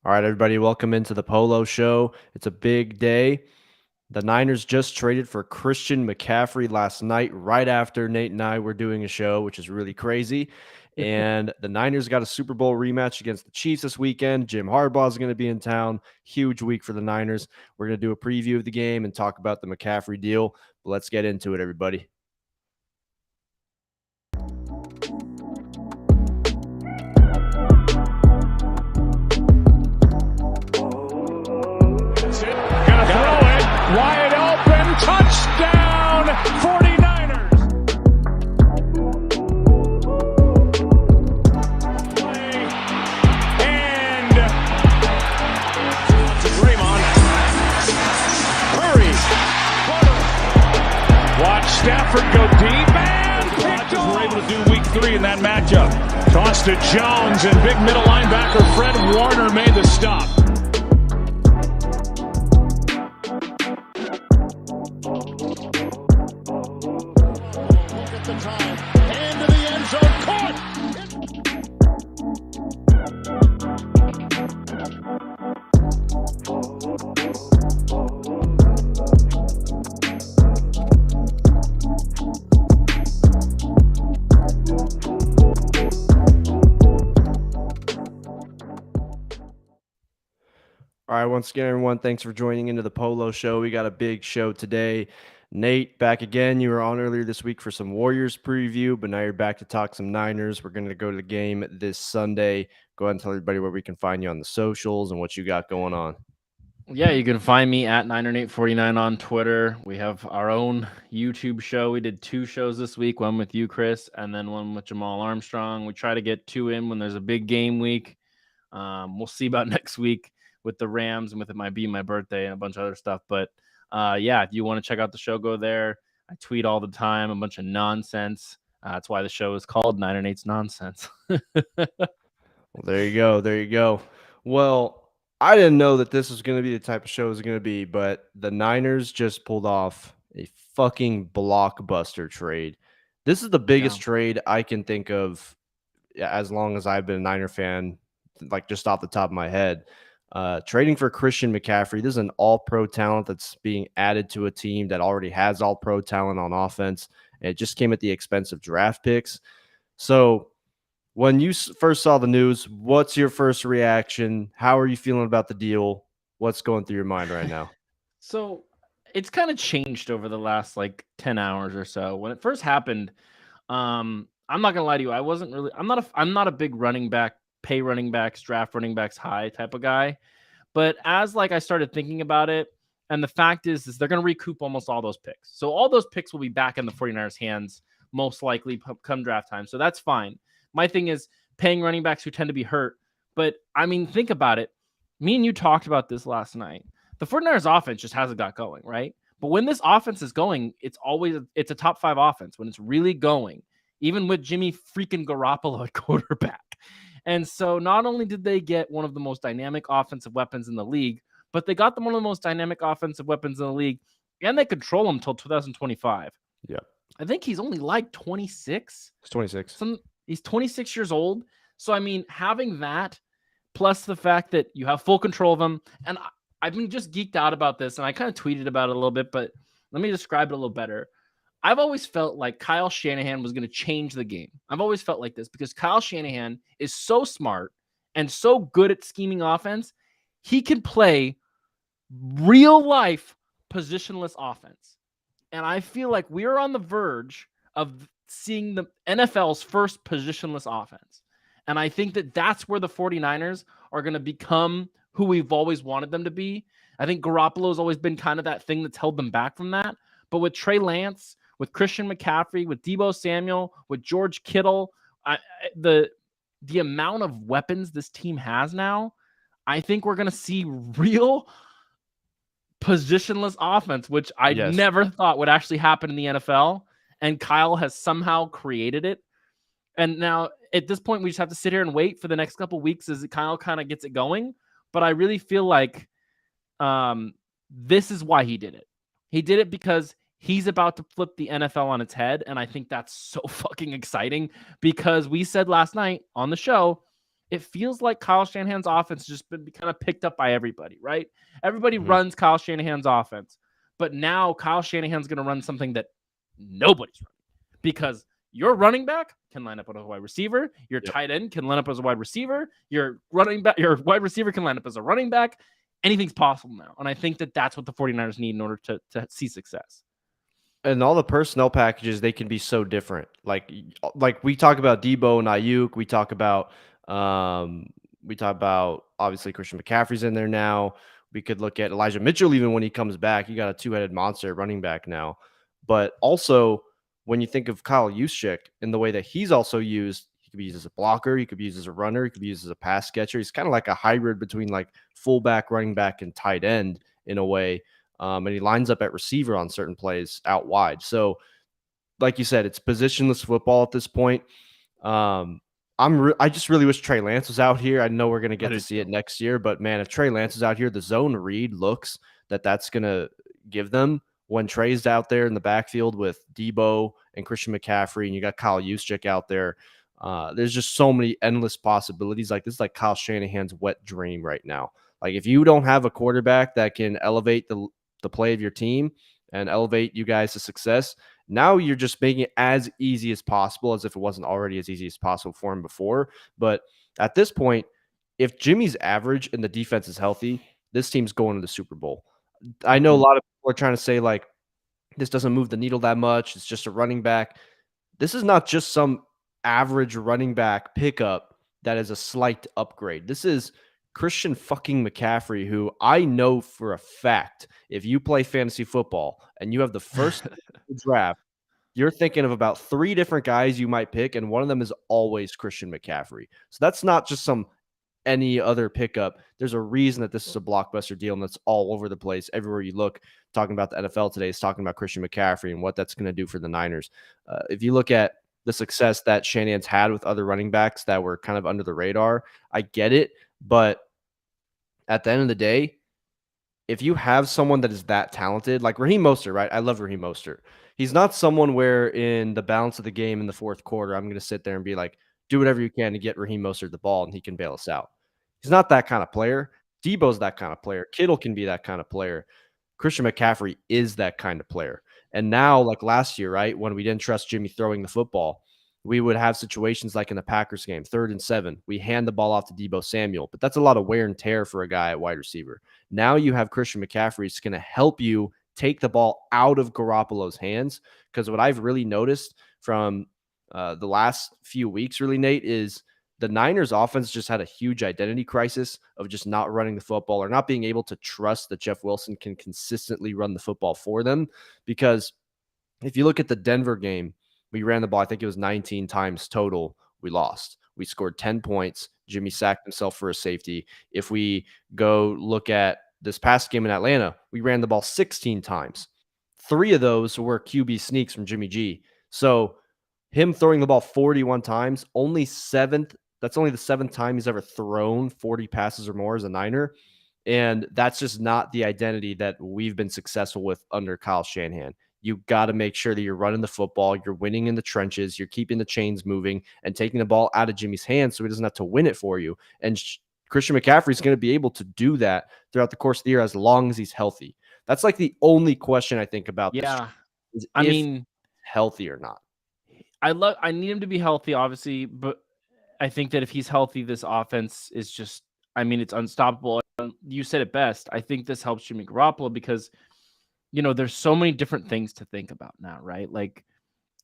All right, everybody, welcome into the Polo Show. It's a big day. The Niners just traded for Christian McCaffrey last night, right after Nate and I were doing a show, which is really crazy. And the Niners got a Super Bowl rematch against the Chiefs this weekend. Jim Harbaugh is going to be in town. Huge week for the Niners. We're going to do a preview of the game and talk about the McCaffrey deal. But let's get into it, everybody. Wide open, touchdown, 49ers. And to Draymond. Curry. Watch Stafford go deep and Rodgers were able to do week 3 in that matchup. Toss to Jones and big middle linebacker Fred Warner made the stop. All right, once again, everyone, thanks for joining into the Polo Show. We got a big show today. Nate, back again. You were on earlier this week for some Warriors preview, but now you're back to talk some Niners. We're going to go to the game this Sunday. Go ahead and tell everybody where we can find you on the socials and what you got going on. Yeah, you can find me at NinerNate49 on Twitter. We have our own YouTube show. We did 2 shows this week, one with you, Chris, and then one with Jamal Armstrong. We try to get 2 in when there's a big game week. We'll see about next week with the Rams and with it might be my birthday and a bunch of other stuff. But yeah, if you want to check out the show, go there. I tweet all the time, a bunch of nonsense. That's why the show is called Niner Nate's Nonsense. Well, there you go. There you go. Well, I didn't know that this was going to be the type of show it was going to be, but the Niners just pulled off a fucking blockbuster trade. This is the biggest trade I can think of as long as I've been a Niner fan, like just off the top of my head. Trading for Christian McCaffrey. This is an all-pro talent that's being added to a team that already has all-pro talent on offense. And it just came at the expense of draft picks. So when you first saw the news, what's your first reaction? How are you feeling about the deal? What's going through your mind right now? So it's kind of changed over the last 10 hours or so. When it first happened, I'm not gonna lie to you, I'm not a big running back, pay running backs, draft running backs high type of guy. But as I started thinking about it, and the fact is they're gonna recoup almost all those picks. So all those picks will be back in the 49ers hands most likely come draft time. So that's fine. My thing is paying running backs who tend to be hurt. But I mean, think about it. Me and you talked about this last night. The 49ers offense just hasn't got going, right? But when this offense is going, it's a top 5 offense when it's really going, even with Jimmy freaking Garoppolo at quarterback. And so not only did they get one of the most dynamic offensive weapons in the league, but they got them one of the most dynamic offensive weapons in the league, and they control him until 2025. Yeah. I think he's only 26. He's 26. He's 26 years old. So, I mean, having that plus the fact that you have full control of him, and I've been just geeked out about this, and I kind of tweeted about it a little bit, but let me describe it a little better. I've always felt like Kyle Shanahan was going to change the game. I've always felt like this because Kyle Shanahan is so smart and so good at scheming offense. He can play real life positionless offense. And I feel like we're on the verge of seeing the NFL's first positionless offense. And I think that that's where the 49ers are going to become who we've always wanted them to be. I think Garoppolo's always been kind of that thing that's held them back from that. But with Trey Lance, with Christian McCaffrey, with Deebo Samuel, with George Kittle, the amount of weapons this team has now, I think we're going to see real positionless offense, which I never thought would actually happen in the NFL. And Kyle has somehow created it. And now at this point, we just have to sit here and wait for the next couple of weeks as Kyle kind of gets it going. But I really feel like this is why he did it. He did it because he's about to flip the NFL on its head. And I think that's so fucking exciting because we said last night on the show, it feels like Kyle Shanahan's offense has just been kind of picked up by everybody, right? Everybody Mhm. runs Kyle Shanahan's offense, but now Kyle Shanahan's going to run something that nobody's running because your running back can line up as a wide receiver, your Yep. tight end can line up as a wide receiver, your wide receiver can line up as a running back. Anything's possible now, and I think that that's what the 49ers need in order to see success. And all the personnel packages, they can be so different. Like we talk about Debo and Ayuk, we talk about obviously Christian McCaffrey's in there now. We could look at Elijah Mitchell even when he comes back. You got a two-headed monster running back now. But also when you think of Kyle Juszczyk and the way that he's also used, he could be used as a blocker, he could be used as a runner, he could be used as a pass catcher. He's kind of like a hybrid between like fullback, running back, and tight end in a way. And he lines up at receiver on certain plays out wide. So, like you said, it's positionless football at this point. I just really wish Trey Lance was out here. I know we're going to get to see it next year, but man, if Trey Lance is out here, the zone read looks that's going to give them when Trey's out there in the backfield with Debo and Christian McCaffrey, and you got Kyle Juszczyk out there. There's just so many endless possibilities. Like this is like Kyle Shanahan's wet dream right now. Like if you don't have a quarterback that can elevate the play of your team and elevate you guys to success, now you're just making it as easy as possible, as if it wasn't already as easy as possible for him before. But at this point, if Jimmy's average and the defense is healthy, this team's going to the Super Bowl. I know a lot of people are trying to say like this doesn't move the needle that much. It's just a running back. This is not just some average running back pickup that is a slight upgrade. This is Christian fucking McCaffrey, who I know for a fact, if you play fantasy football and you have the first draft, you're thinking of about 3 different guys you might pick, and one of them is always Christian McCaffrey. So that's not just some any other pickup. There's a reason that this is a blockbuster deal, and that's all over the place. Everywhere you look, talking about the NFL today is talking about Christian McCaffrey and what that's going to do for the Niners. If you look at the success that Shanahan's had with other running backs that were kind of under the radar, I get it, but at the end of the day, if you have someone that is that talented, like Raheem Mostert, right? I love Raheem Mostert. He's not someone where in the balance of the game in the fourth quarter, I'm going to sit there and be like, do whatever you can to get Raheem Mostert the ball and he can bail us out. He's not that kind of player. Debo's that kind of player. Kittle can be that kind of player. Christian McCaffrey is that kind of player. And now, like last year, right, when we didn't trust Jimmy throwing the football, we would have situations like in the Packers game, 3rd and 7. We hand the ball off to Debo Samuel, but that's a lot of wear and tear for a guy at wide receiver. Now you have Christian McCaffrey. It's going to help you take the ball out of Garoppolo's hands, because what I've really noticed from the last few weeks, really, Nate, is the Niners offense just had a huge identity crisis of just not running the football or not being able to trust that Jeff Wilson can consistently run the football for them. Because if you look at the Denver game, we ran the ball, I think it was 19 times total. We lost. We scored 10 points. Jimmy sacked himself for a safety. If we go look at this past game in Atlanta, we ran the ball 16 times. 3 of those were QB sneaks from Jimmy G. So him throwing the ball 41 times, that's only the 7th time he's ever thrown 40 passes or more as a Niner. And that's just not the identity that we've been successful with under Kyle Shanahan. You got to make sure that you're running the football, you're winning in the trenches, you're keeping the chains moving and taking the ball out of Jimmy's hands so he doesn't have to win it for you. And Christian McCaffrey is going to be able to do that throughout the course of the year as long as he's healthy. That's like the only question I think about this. Is I if mean, healthy or not. I need him to be healthy, obviously, but I think that if he's healthy, this offense is just, I mean, it's unstoppable. You said it best. I think this helps Jimmy Garoppolo because, you know, there's so many different things to think about now, right? Like,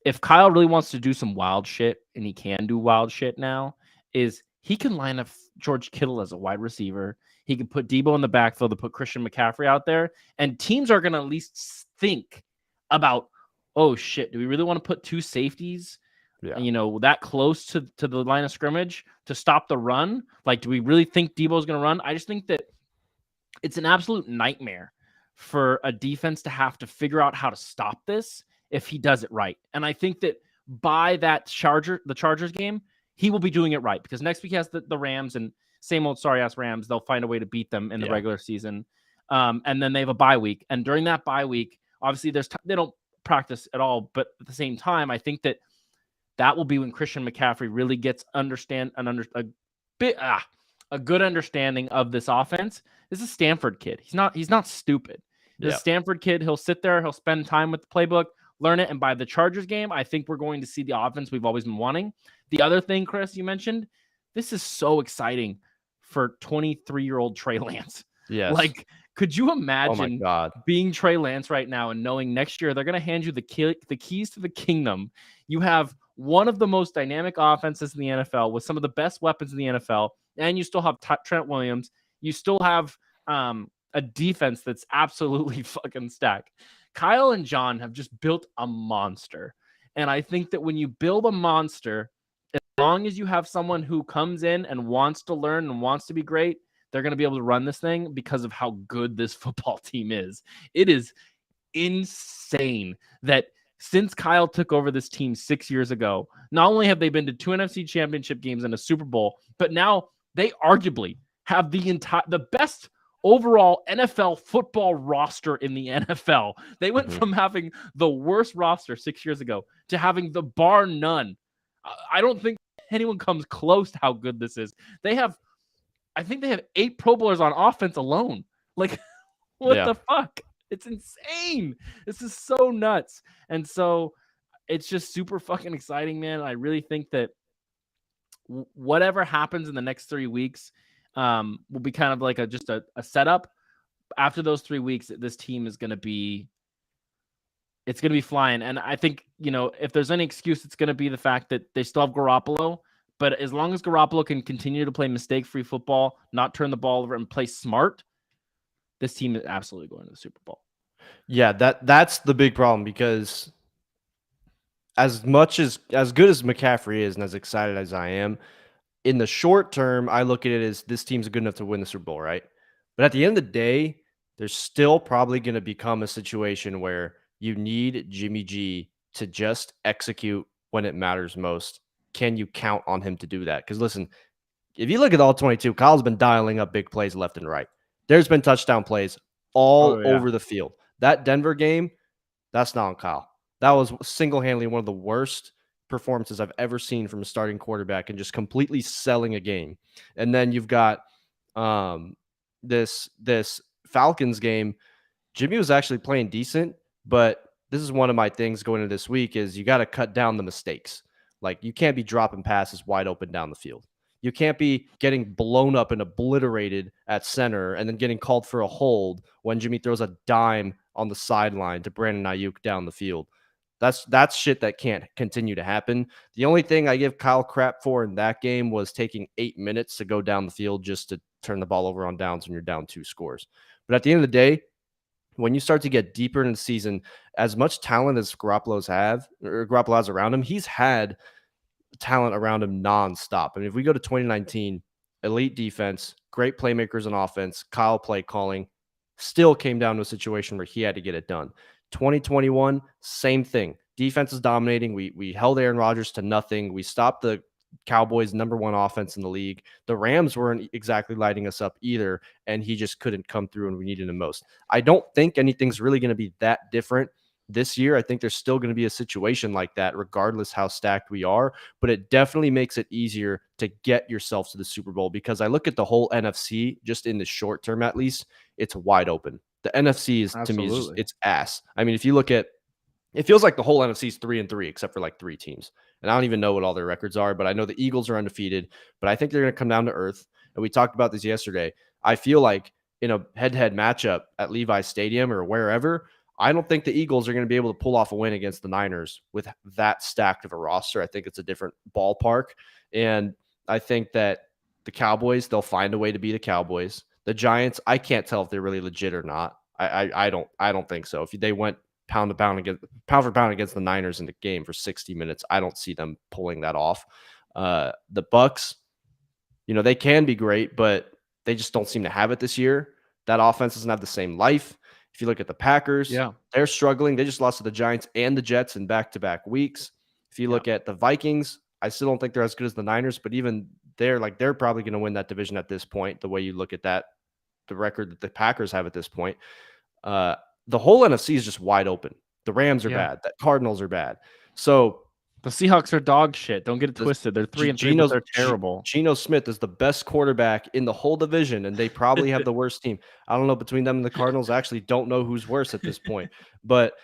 if Kyle really wants to do some wild shit, and he can do wild shit now, is he can line up George Kittle as a wide receiver. He can put Debo in the backfield to put Christian McCaffrey out there, and teams are going to at least think about, oh shit, do we really want to put 2 safeties, you know, that close to the line of scrimmage to stop the run? Like, do we really think Debo's going to run? I just think that it's an absolute nightmare for a defense to have to figure out how to stop this if he does it right. And I think that by the Chargers game, he will be doing it right, because next week he has the Rams, and same old sorry ass Rams. They'll find a way to beat them in the regular season. And then they have a bye week. And during that bye week, obviously they don't practice at all. But at the same time, I think that will be when Christian McCaffrey really gets a good understanding of this offense is a Stanford kid. He's not stupid. The Stanford kid, he'll sit there, he'll spend time with the playbook, learn it, and by the Chargers game, I think we're going to see the offense we've always been wanting. The other thing, Chris, you mentioned, this is so exciting for 23-year-old Trey Lance. Yes. Like, could you imagine Oh my God. being Trey Lance right now and knowing next year they're going to hand you the keys to the kingdom? You have one of the most dynamic offenses in the NFL with some of the best weapons in the NFL, and you still have Trent Williams. You still have a defense that's absolutely fucking stacked. Kyle and John have just built a monster. And I think that when you build a monster, as long as you have someone who comes in and wants to learn and wants to be great, they're going to be able to run this thing because of how good this football team is. It is insane that since Kyle took over this team 6 years ago, not only have they been to 2 NFC championship games and a Super Bowl, but now they arguably have the best overall NFL football roster in the NFL. They went from having the worst roster 6 years ago to having the bar none. I don't think anyone comes close to how good this is. I think they have 8 Pro Bowlers on offense alone. Like, what the fuck? It's insane. This is so nuts. And so it's just super fucking exciting, man. I really think that whatever happens in the next 3 weeks will be kind of like just a setup. After those 3 weeks, this team is going to be flying. And I think, if there's any excuse, it's going to be the fact that they still have Garoppolo. But as long as Garoppolo can continue to play mistake-free football, not turn the ball over, and play smart, this team is absolutely going to the Super Bowl. Yeah, that's the big problem, because as good as McCaffrey is and as excited as I am, in the short term, I look at it as this team's good enough to win the Super Bowl, right? But at the end of the day, there's still probably going to become a situation where you need Jimmy G to just execute when it matters most. Can you count on him to do that? Because listen, if you look at all 22, Kyle's been dialing up big plays left and right. There's been touchdown plays all over the field. That Denver game, that's not on Kyle. That was single-handedly one of the worst performances I've ever seen from a starting quarterback, and just completely selling a game. And then you've got this Falcons game. Jimmy was actually playing decent, but this is one of my things going into this week is you got to cut down the mistakes. Like, you can't be dropping passes wide open down the field. You can't be getting blown up and obliterated at center and then getting called for a hold when Jimmy throws a dime on the sideline to Brandon Ayuk down the field. That's shit that can't continue to happen. The only thing I give Kyle crap for in that game was taking 8 minutes to go down the field just to turn the ball over on downs when you're down 2 scores. But at the end of the day, when you start to get deeper in the season, as much talent as Garoppolo has around him, he's had talent around him nonstop. I mean, if we go to 2019, elite defense, great playmakers on offense, Kyle play calling, still came down to a situation where he had to get it done. 2021, same thing. Defense is dominating. We held Aaron Rodgers to nothing. We stopped the Cowboys' #1 offense in the league. The Rams weren't exactly lighting us up either, and he just couldn't come through when we needed him most. I don't think anything's really going to be that different this year. I think there's still going to be a situation like that, regardless how stacked we are, but it definitely makes it easier to get yourself to the Super Bowl, because I look at the whole NFC, just in the short term at least, it's wide open. The NFC is, to me, it's ass. I mean, if you look at, it feels like the whole NFC is 3-3, except for like 3 teams. And I don't even know what all their records are, but I know the Eagles are undefeated, but I think they're going to come down to earth. And we talked about this yesterday. I feel like in a head-to-head matchup at Levi's Stadium or wherever, I don't think the Eagles are going to be able to pull off a win against the Niners with that stacked of a roster. I think it's a different ballpark. And I think that the Cowboys, they'll find a way to beat the Cowboys. The Giants, I can't tell if they're really legit or not. I don't think so. If they went pound for pound against the Niners in the game for 60 minutes, I don't see them pulling that off. The Bucks, they can be great, but they just don't seem to have it this year. That offense doesn't have the same life. If you look at the Packers, they're struggling. They just lost to the Giants and the Jets in back-to-back weeks. If you look at the Vikings, I still don't think they're as good as the Niners, but even they're probably going to win that division at this point, the way you look at that, the record that the Packers have at this point. The whole NFC is just wide open. The Rams are bad. The Cardinals are bad. So The Seahawks are dog shit. Don't get it twisted. They're 3-3, but they're terrible. Geno Smith is the best quarterback in the whole division, and they probably have the worst team. I don't know between them and the Cardinals. I actually don't know who's worse at this point. But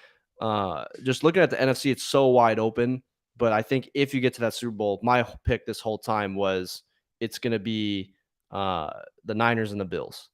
just looking at the NFC, it's so wide open. But I think if you get to that Super Bowl, my pick this whole time was it's going to be the Niners and the Bills.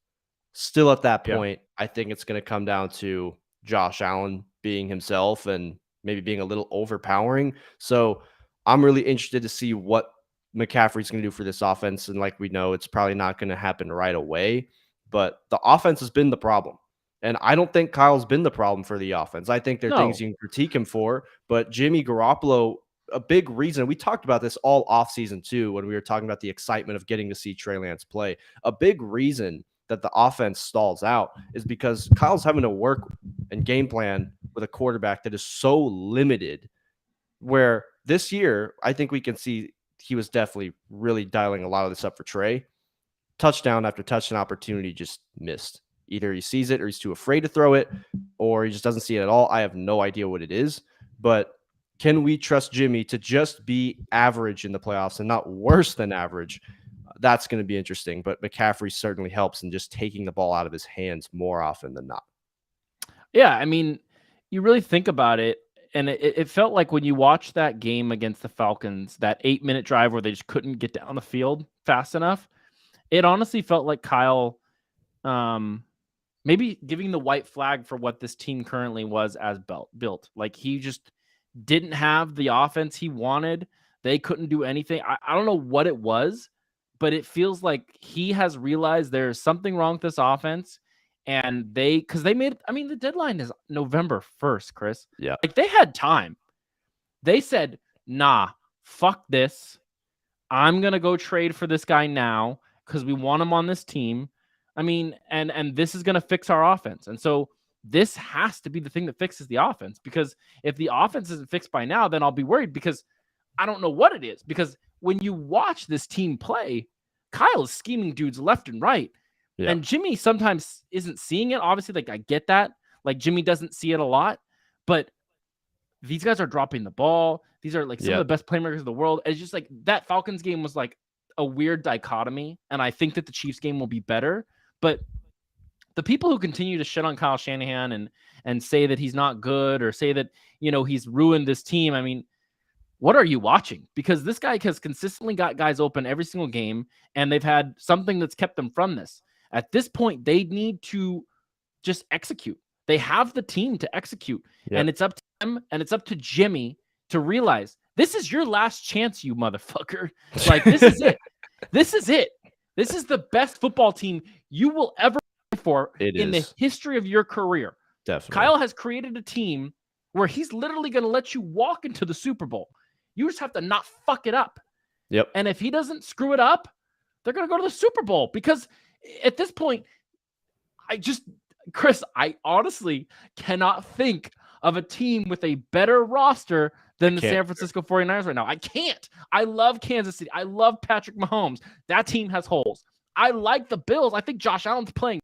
Still at that point, I think it's going to come down to Josh Allen being himself and maybe being a little overpowering. So I'm really interested to see what McCaffrey's going to do for this offense. And like we know, it's probably not going to happen right away, but the offense has been the problem. And I don't think Kyle's been the problem for the offense. I think there are things you can critique him for, but Jimmy Garoppolo, a big reason, we talked about this all offseason too, when we were talking about the excitement of getting to see Trey Lance play. A big reason that the offense stalls out is because Kyle's having to work and game plan with a quarterback that is so limited, where this year, I think we can see he was definitely really dialing a lot of this up for Trey. Touchdown after touchdown opportunity just missed. Either he sees it or he's too afraid to throw it, or he just doesn't see it at all. I have no idea what it is, but can we trust Jimmy to just be average in the playoffs and not worse than average? That's going to be interesting, but McCaffrey certainly helps in just taking the ball out of his hands more often than not. Yeah, I mean, you really think about it, and it felt like when you watched that game against the Falcons, that 8-minute drive where they just couldn't get down the field fast enough, it honestly felt like Kyle maybe giving the white flag for what this team currently was as built. Like he just didn't have the offense he wanted. They couldn't do anything. I don't know what it was, but it feels like he has realized there's something wrong with this offense. And because they made, I mean, the deadline is November 1st, Chris. Yeah. Like they had time. They said, nah, fuck this. I'm going to go trade for this guy now because we want him on this team. I mean, and this is going to fix our offense. And so this has to be the thing that fixes the offense, because if the offense isn't fixed by now, then I'll be worried, because I don't know what it is. Because when you watch this team play, Kyle is scheming dudes left and right. Yeah. And Jimmy sometimes isn't seeing it. Obviously, like I get that. Like Jimmy doesn't see it a lot, but these guys are dropping the ball. These are like some of the best playmakers in the world. It's just like that Falcons game was like a weird dichotomy. And I think that the Chiefs game will be better. But the people who continue to shit on Kyle Shanahan and say that he's not good, or say that, you know, he's ruined this team. I mean, what are you watching? Because this guy has consistently got guys open every single game, and they've had something that's kept them from this. At this point, they need to just execute. They have the team to execute. Yep. And it's up to them, and it's up to Jimmy to realize this is your last chance, you motherfucker. Like, this is it. This is it. This is the best football team you will ever play for in the history of your career. Definitely. Kyle has created a team where he's literally going to let you walk into the Super Bowl. You just have to not fuck it up. Yep. And if he doesn't screw it up, they're going to go to the Super Bowl, because at this point, Chris, I honestly cannot think of a team with a better roster than the San Francisco 49ers right now. I can't. I love Kansas City. I love Patrick Mahomes. That team has holes. I like the Bills. I think Josh Allen's playing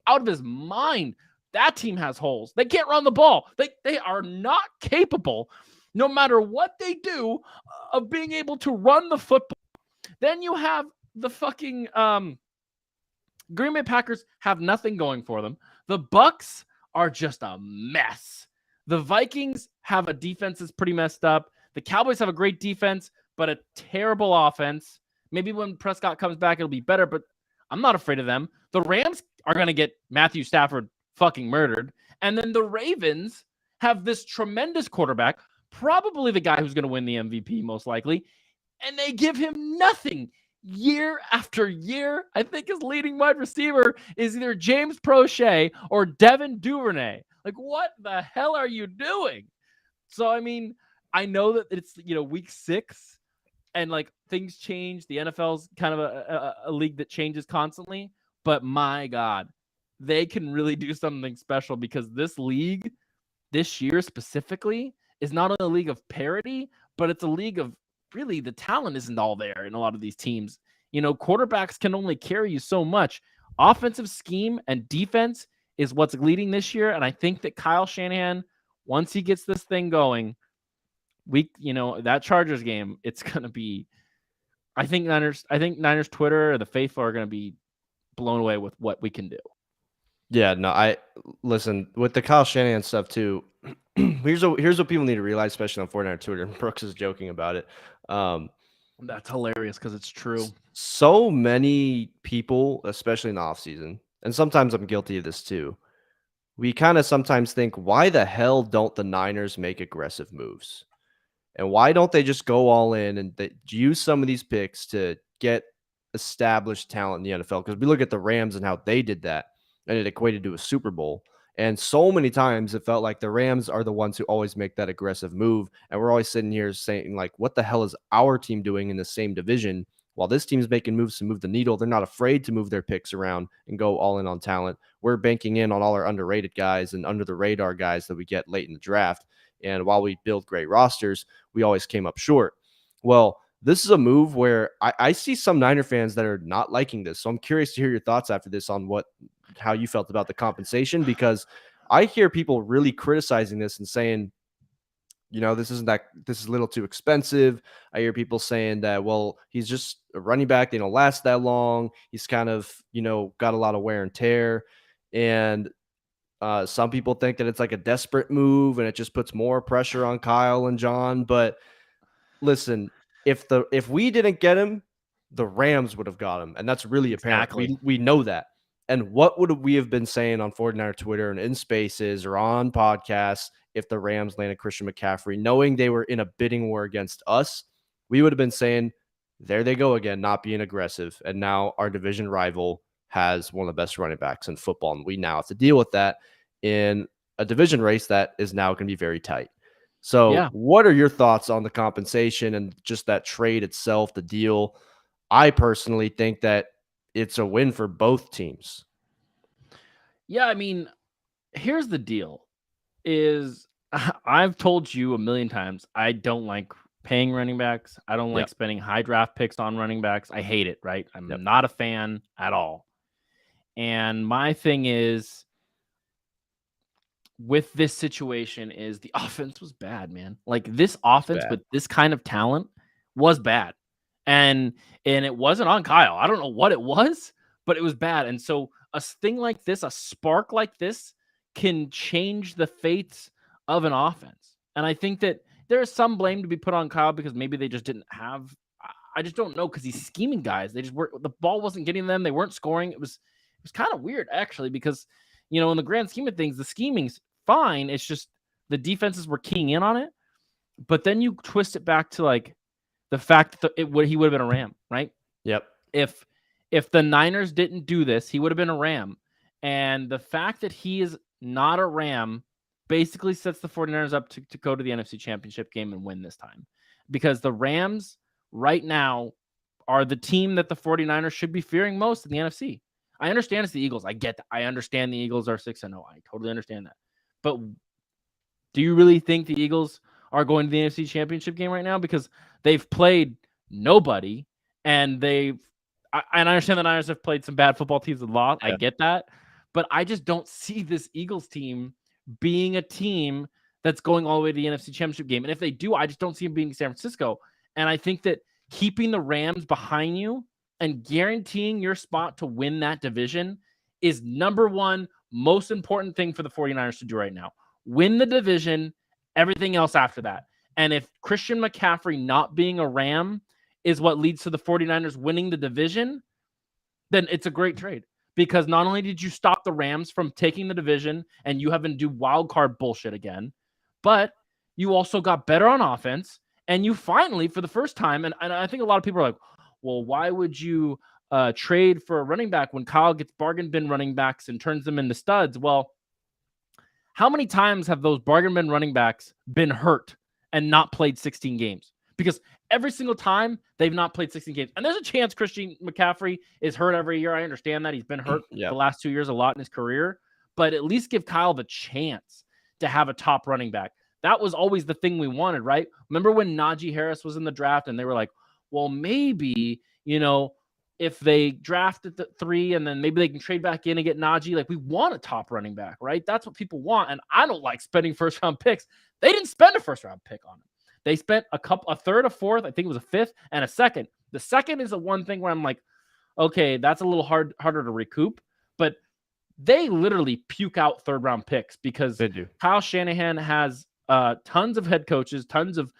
out of his mind. That team has holes. They can't run the ball. They are not capable, no matter what they do, of being able to run the football. Then you have the fucking Green Bay Packers have nothing going for them. The Bucks are just a mess. The Vikings have a defense that's pretty messed up. The Cowboys have a great defense, but a terrible offense. Maybe when Prescott comes back, it'll be better, but I'm not afraid of them. The Rams are going to get Matthew Stafford fucking murdered. And then the Ravens have this tremendous quarterback, probably the guy who's going to win the MVP most likely, and they give him nothing year after year. I think his leading wide receiver is either James Prochet or Devin Duvernay. Like, what the hell are you doing? So, I mean, I know that it's, you know, week 6 and like things change. The NFL's kind of a league that changes constantly, but my God, they can really do something special, because this league this year specifically is not only a league of parity, but it's a league of really the talent isn't all there in a lot of these teams. You know, quarterbacks can only carry you so much. Offensive scheme and defense is what's leading this year. And I think that Kyle Shanahan, once he gets this thing going, that Chargers game, it's gonna be. I think Niners Twitter or the faithful are gonna be blown away with what we can do. Yeah, no, I listen with the Kyle Shanahan stuff too. here's what people need to realize, especially on 49er Twitter. Brooks is joking about it. That's hilarious because it's true. So many people, especially in the offseason, and sometimes I'm guilty of this too. We kind of sometimes think, why the hell don't the Niners make aggressive moves? And why don't they just go all in and use some of these picks to get established talent in the NFL? Because we look at the Rams and how they did that, and it equated to a Super Bowl. And so many times it felt like the Rams are the ones who always make that aggressive move. And we're always sitting here saying, like, what the hell is our team doing in the same division? While this team's making moves to move the needle, they're not afraid to move their picks around and go all in on talent. We're banking in on all our underrated guys and under the radar guys that we get late in the draft. And while we build great rosters, we always came up short. Well, this is a move where I see some Niner fans that are not liking this. So I'm curious to hear your thoughts after this on how you felt about the compensation, because I hear people really criticizing this and saying, this is a little too expensive. I hear people saying that, well, he's just a running back. They don't last that long. He's kind of, got a lot of wear and tear. And some people think that it's like a desperate move and it just puts more pressure on Kyle and John. But listen, if we didn't get him, the Rams would have got him. And that's really apparent. Exactly. We know that. And what would we have been saying on 49er Twitter and in spaces or on podcasts if the Rams landed Christian McCaffrey, knowing they were in a bidding war against us? We would have been saying, there they go again, not being aggressive. And now our division rival has one of the best running backs in football. And we now have to deal with that in a division race that is now going to be very tight. So What are your thoughts on the compensation and just that trade itself, the deal? I personally think that it's a win for both teams. Yeah, I mean, here's the deal is I've told you a million times, I don't like paying running backs. I don't like spending high draft picks on running backs. I hate it, right? I'm not a fan at all. And my thing is with this situation is the offense was bad, man. Like this offense with this kind of talent was bad. And it wasn't on Kyle. I don't know what it was, but it was bad. And so a thing like this, a spark like this can change the fates of an offense. And I think that there is some blame to be put on Kyle because maybe they just didn't have, I just don't know, because he's scheming guys. They just the ball wasn't getting them. They weren't scoring. It was kind of weird actually, because, in the grand scheme of things, the scheming's fine. It's just the defenses were keying in on it. But then you twist it back to like the fact that he would have been a Ram, right? Yep. If the Niners didn't do this, he would have been a Ram. And the fact that he is not a Ram basically sets the 49ers up to go to the NFC Championship game and win this time. Because the Rams right now are the team that the 49ers should be fearing most in the NFC. I understand it's the Eagles. I get that. I understand the Eagles are 6-0. I totally understand that. But do you really think the Eagles are going to the NFC Championship game right now? Because they've played nobody, and I understand the Niners have played some bad football teams a lot. Yeah. I get that. But I just don't see this Eagles team being a team that's going all the way to the NFC Championship game. And if they do, I just don't see them being San Francisco. And I think that keeping the Rams behind you and guaranteeing your spot to win that division is number one most important thing for the 49ers to do right now. Win the division, everything else after that. And if Christian McCaffrey not being a Ram is what leads to the 49ers winning the division, then it's a great trade. Because not only did you stop the Rams from taking the division and you haven't do wild card bullshit again, but you also got better on offense. And you finally, for the first time, and I think a lot of people are like, well, why would you trade for a running back when Kyle gets bargain bin running backs and turns them into studs? Well, how many times have those bargain bin running backs been hurt and not played 16 games? Because every single time they've not played 16 games. And there's a chance Christian McCaffrey is hurt every year. I understand that. He's been hurt the last 2 years a lot in his career. But at least give Kyle the chance to have a top running back. That was always the thing we wanted, right? Remember when Najee Harris was in the draft and they were like, well, maybe, if they draft at the 3 and then maybe they can trade back in and get Najee, like we want a top running back, right? That's what people want. And I don't like spending first-round picks. They didn't spend a first-round pick on him. They spent a third, a fourth, I think it was a fifth, and a second. The second is the one thing where I'm like, okay, that's a little harder to recoup. But they literally puke out third round picks because They do. Kyle Shanahan has tons of head coaches, tons of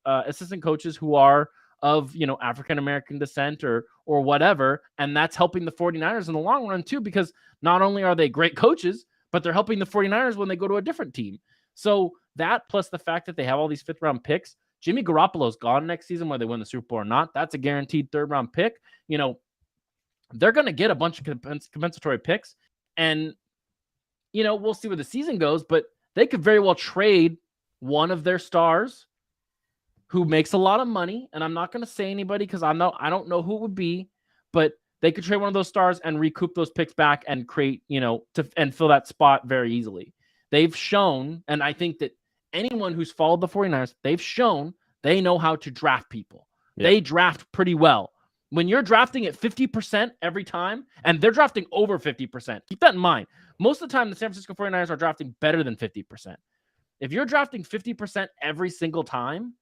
assistant coaches who are of African American descent or whatever, and that's helping the 49ers in the long run too, because not only are they great coaches, but they're helping the 49ers when they go to a different team. So that, plus the fact that they have all these fifth round picks, Jimmy Garoppolo's gone next season, whether they win the Super Bowl or not. That's a guaranteed third round pick. They're going to get a bunch of compensatory picks, and we'll see where the season goes, but they could very well trade one of their stars who makes a lot of money, and I'm not going to say anybody because I don't know who it would be, but they could trade one of those stars and recoup those picks back and create, and fill that spot very easily. They've shown, and I think that anyone who's followed the 49ers, they've shown they know how to draft people. Yeah. They draft pretty well. When you're drafting at 50% every time, and they're drafting over 50%, keep that in mind. Most of the time, the San Francisco 49ers are drafting better than 50%. If you're drafting 50% every single time,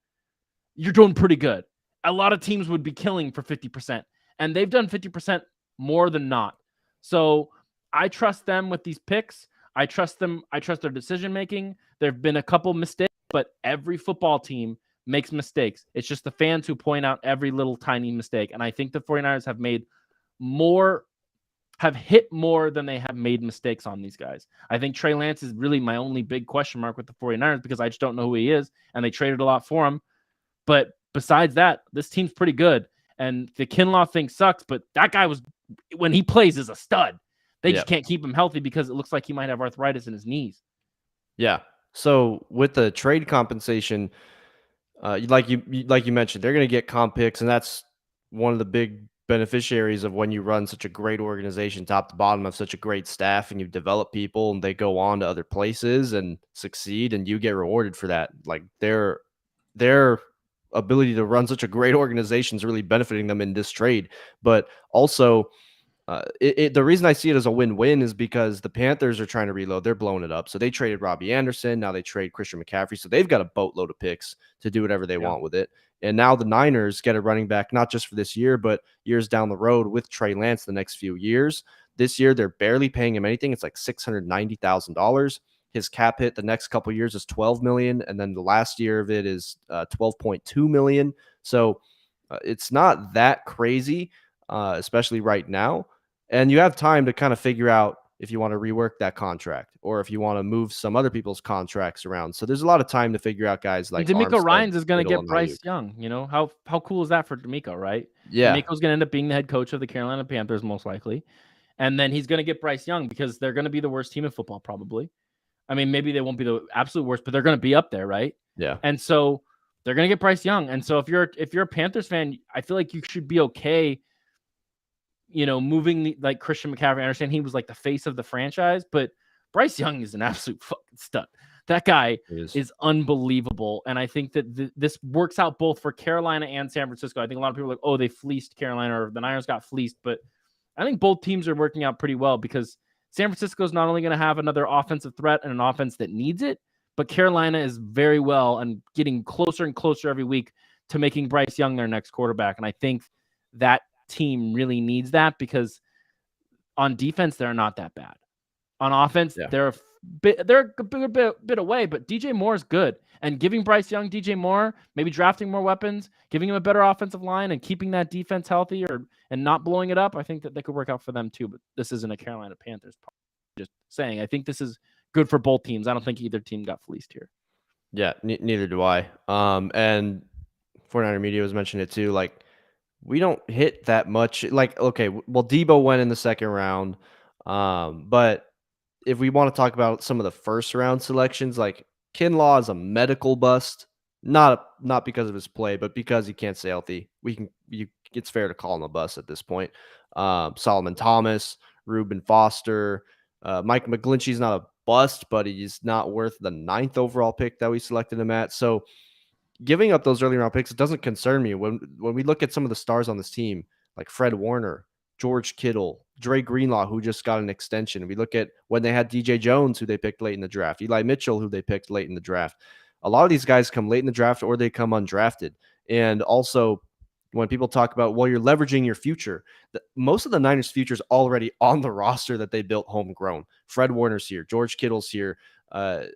you're doing pretty good. A lot of teams would be killing for 50%, and they've done 50% more than not. So I trust them with these picks. I trust them. I trust their decision-making. There have been a couple mistakes, but every football team makes mistakes. It's just the fans who point out every little tiny mistake. And I think the 49ers have hit more than they have made mistakes on these guys. I think Trey Lance is really my only big question mark with the 49ers because I just don't know who he is, and they traded a lot for him. But besides that, this team's pretty good. And the Kinlaw thing sucks, but that guy when he plays, is a stud. They just can't keep him healthy because it looks like he might have arthritis in his knees. Yeah. So with the trade compensation, like you mentioned, they're going to get comp picks, and that's one of the big beneficiaries of when you run such a great organization, top to bottom, of such a great staff, and you develop people, and they go on to other places and succeed, and you get rewarded for that. Like their ability to run such a great organization is really benefiting them in this trade. But also, the reason I see it as a win-win is because the Panthers are trying to reload. They're blowing it up. So they traded Robbie Anderson. Now they trade Christian McCaffrey. So they've got a boatload of picks to do whatever they want with it. And now the Niners get a running back, not just for this year, but years down the road with Trey Lance the next few years. This year, they're barely paying him anything. It's like $690,000. His cap hit the next couple of years is $12 million. And then the last year of it is $12.2 million. So it's not that crazy, especially right now. And you have time to kind of figure out if you want to rework that contract or if you want to move some other people's contracts around. So there's a lot of time to figure out guys like DeMeco Ryans is going to get Bryce Young. How cool is that for DeMeco, right? Yeah. DeMeco's going to end up being the head coach of the Carolina Panthers most likely. And then he's going to get Bryce Young because they're going to be the worst team in football probably. I mean, maybe they won't be the absolute worst, but they're going to be up there, right? Yeah. And so they're going to get Bryce Young. And so if you're a Panthers fan, I feel like you should be okay moving like Christian McCaffrey. I understand he was like the face of the franchise, but Bryce Young is an absolute fucking stud. That guy is unbelievable. And I think that this works out both for Carolina and San Francisco. I think a lot of people are like, oh, they fleeced Carolina or the Niners got fleeced. But I think both teams are working out pretty well because San Francisco is not only going to have another offensive threat and an offense that needs it, but Carolina is very well and getting closer and closer every week to making Bryce Young their next quarterback. And I think that team really needs that because on defense they're not that bad. On offense, they're a bit away, but DJ Moore is good. And giving Bryce Young DJ Moore, maybe drafting more weapons, giving him a better offensive line, and keeping that defense healthy and not blowing it up, I think that they could work out for them too. But this isn't a Carolina Panthers part. Just saying, I think this is good for both teams. I don't think either team got fleeced here. Yeah, neither do I. And 49er Media was mentioning it too. Like, we don't hit that much. Like, okay, well, Debo went in the second round. But if we want to talk about some of the first round selections, like Kinlaw is a medical bust, not because of his play, but because he can't stay healthy. It's fair to call him a bust at this point. Solomon Thomas, Reuben Foster, Mike McGlinchey's not a bust, but he's not worth the 9th overall pick that we selected him at. So giving up those early round picks, it doesn't concern me. When we look at some of the stars on this team, like Fred Warner, George Kittle, Dre Greenlaw, who just got an extension. We look at when they had DJ Jones, who they picked late in the draft, Eli Mitchell, who they picked late in the draft. A lot of these guys come late in the draft or they come undrafted. And also, when people talk about, well, you're leveraging your future, most of the Niners' future is already on the roster that they built homegrown. Fred Warner's here, George Kittle's here,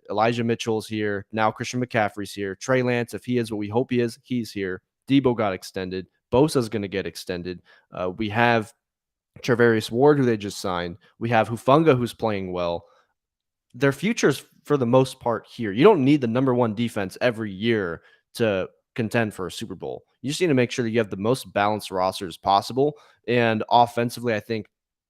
Elijah Mitchell's here, now Christian McCaffrey's here, Trey Lance, if he is what we hope he is, he's here. Debo got extended. Bosa's going to get extended. We have Charvarius Ward, who they just signed. We have Hufanga, who's playing well. Their future's for the most part here. You don't need the number one defense every year to contend for a Super Bowl. You just need to make sure that you have the most balanced roster as possible. And offensively, I think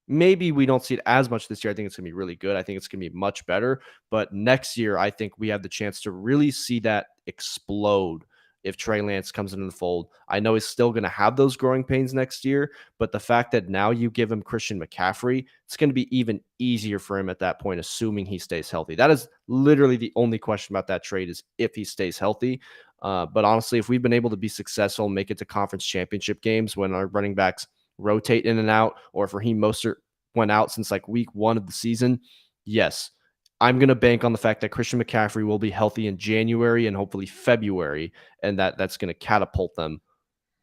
maybe we don't see it as much this year. I think it's going to be really good. I think it's going to be much better. But next year, I think we have the chance to really see that explode if Trey Lance comes into the fold. I know he's still going to have those growing pains next year, but the fact that now you give him Christian McCaffrey, it's going to be even easier for him at that point, assuming he stays healthy. That is literally the only question about that trade, is if he stays healthy. But honestly, if we've been able to be successful and make it to conference championship games when our running backs rotate in and out, or if Raheem Mostert went out since like week 1 of the season, yes, I'm going to bank on the fact that Christian McCaffrey will be healthy in January and hopefully February, and that's going to catapult them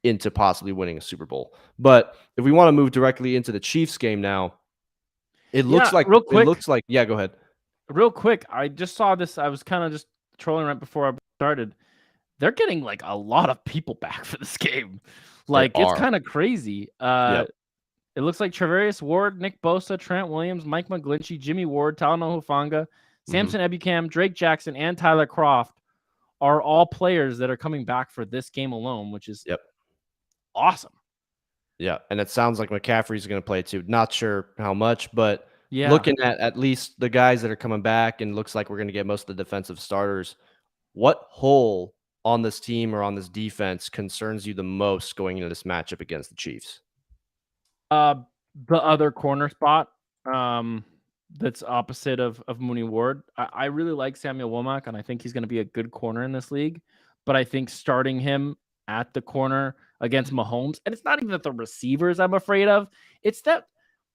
into possibly winning a Super Bowl. But if we want to move directly into the Chiefs game now, it looks like yeah, go ahead. Real quick, I just saw this. I was kind of just trolling right before I started. They're getting like a lot of people back for this game. Like, it's kind of crazy. Yep. It looks like Charvarius Ward, Nick Bosa, Trent Williams, Mike McGlinchey, Jimmy Ward, Talanoa Hufanga, Samson Ebukam, Drake Jackson, and Tyler Croft are all players that are coming back for this game alone, which is awesome. Yeah, and it sounds like McCaffrey's going to play too. Not sure how much, but looking at least the guys that are coming back, and looks like we're going to get most of the defensive starters. What hole on this team or on this defense concerns you the most going into this matchup against the Chiefs? The other corner spot that's opposite of Mooney Ward. I really like Samuel Womack, and I think he's going to be a good corner in this league. But I think starting him at the corner against Mahomes, and it's not even that the receivers I'm afraid of, it's that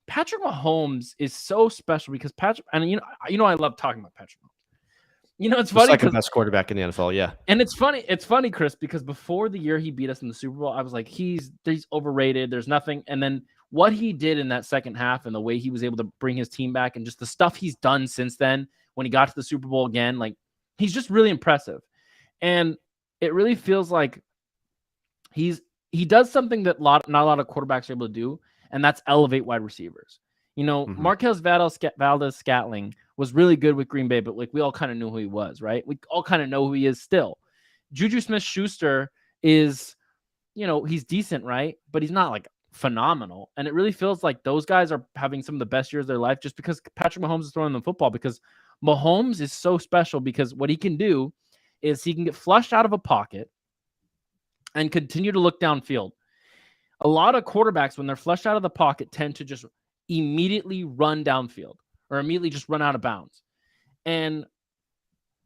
Patrick Mahomes is so special because Patrick, and you know I love talking about Patrick Mahomes. You know, it's funny. The second best quarterback in the NFL, yeah. And it's funny, Chris, because before the year he beat us in the Super Bowl, I was like, he's overrated. There's nothing. And then what he did in that second half and the way he was able to bring his team back and just the stuff he's done since then when he got to the Super Bowl again, like, he's just really impressive. And it really feels like he does something that not a lot of quarterbacks are able to do, and that's elevate wide receivers. You know, Marquez Valdes-Scantling was really good with Green Bay, but like we all kind of knew who he was, right? We all kind of know who he is still. Juju Smith-Schuster is, you know, he's decent, right? But he's not like phenomenal. And it really feels like those guys are having some of the best years of their life just because Patrick Mahomes is throwing them football, because Mahomes is so special because what he can do is he can get flushed out of a pocket and continue to look downfield. A lot of quarterbacks, when they're flushed out of the pocket, tend to just immediately run downfield or immediately just run out of bounds. And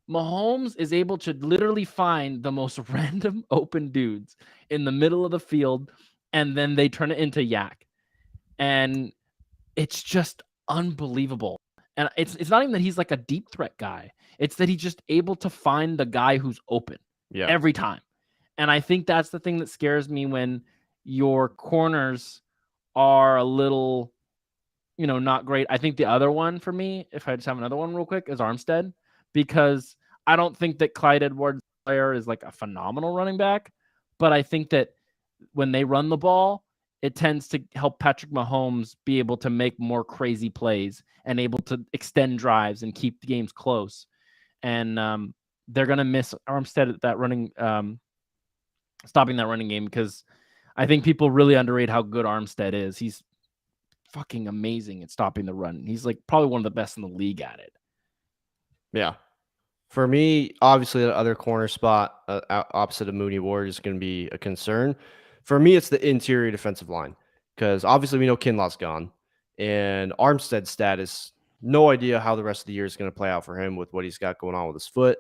Mahomes is able to literally find the most random open dudes in the middle of the field, and then they turn it into yak. And it's just unbelievable. And it's not even that he's like a deep threat guy. It's that he's just able to find the guy who's open every time. And I think that's the thing that scares me when your corners are a little, you know, not great. I think the other one for me, if I just have another one real quick, is Armstead, because I don't think that Clyde Edwards-Helaire is like a phenomenal running back, but I think that when they run the ball, it tends to help Patrick Mahomes be able to make more crazy plays and able to extend drives and keep the games close. And they're going to miss Armstead at that running, stopping that running game, because I think people really underrate how good Armstead is. He's fucking amazing at stopping the run. He's like probably one of the best in the league at it. Yeah. For me, obviously, the other corner spot opposite of Mooney Ward is going to be a concern. For me, it's the interior defensive line, because obviously we know Kinlaw's gone, and Armstead's status, no idea how the rest of the year is going to play out for him with what he's got going on with his foot.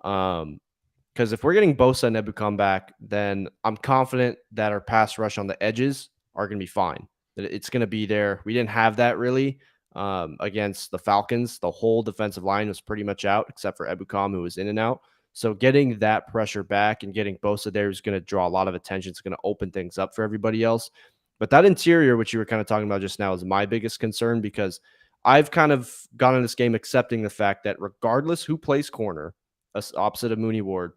Because if we're getting Bosa and Ebukam back, then I'm confident that our pass rush on the edges are going to be fine. That it's going to be there. We didn't have that really against the Falcons. The whole defensive line was pretty much out except for Ebukam, who was in and out. So getting that pressure back and getting Bosa there is going to draw a lot of attention. It's going to open things up for everybody else. But that interior, which you were kind of talking about just now, is my biggest concern because I've kind of gone in this game accepting the fact that regardless who plays corner, opposite of Mooney Ward,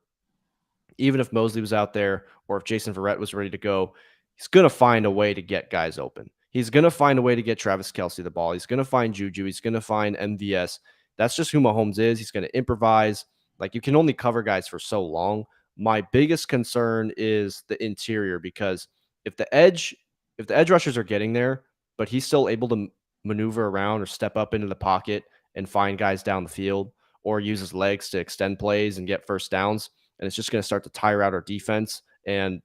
even if Mosley was out there or if Jason Verrett was ready to go, he's going to find a way to get guys open. He's going to find a way to get Travis Kelce the ball. He's going to find Juju. He's going to find MVS. That's just who Mahomes is. He's going to improvise. Like, you can only cover guys for so long. My biggest concern is the interior, because if the edge rushers are getting there, but he's still able to maneuver around or step up into the pocket and find guys down the field or use his legs to extend plays and get first downs, and it's just going to start to tire out our defense, and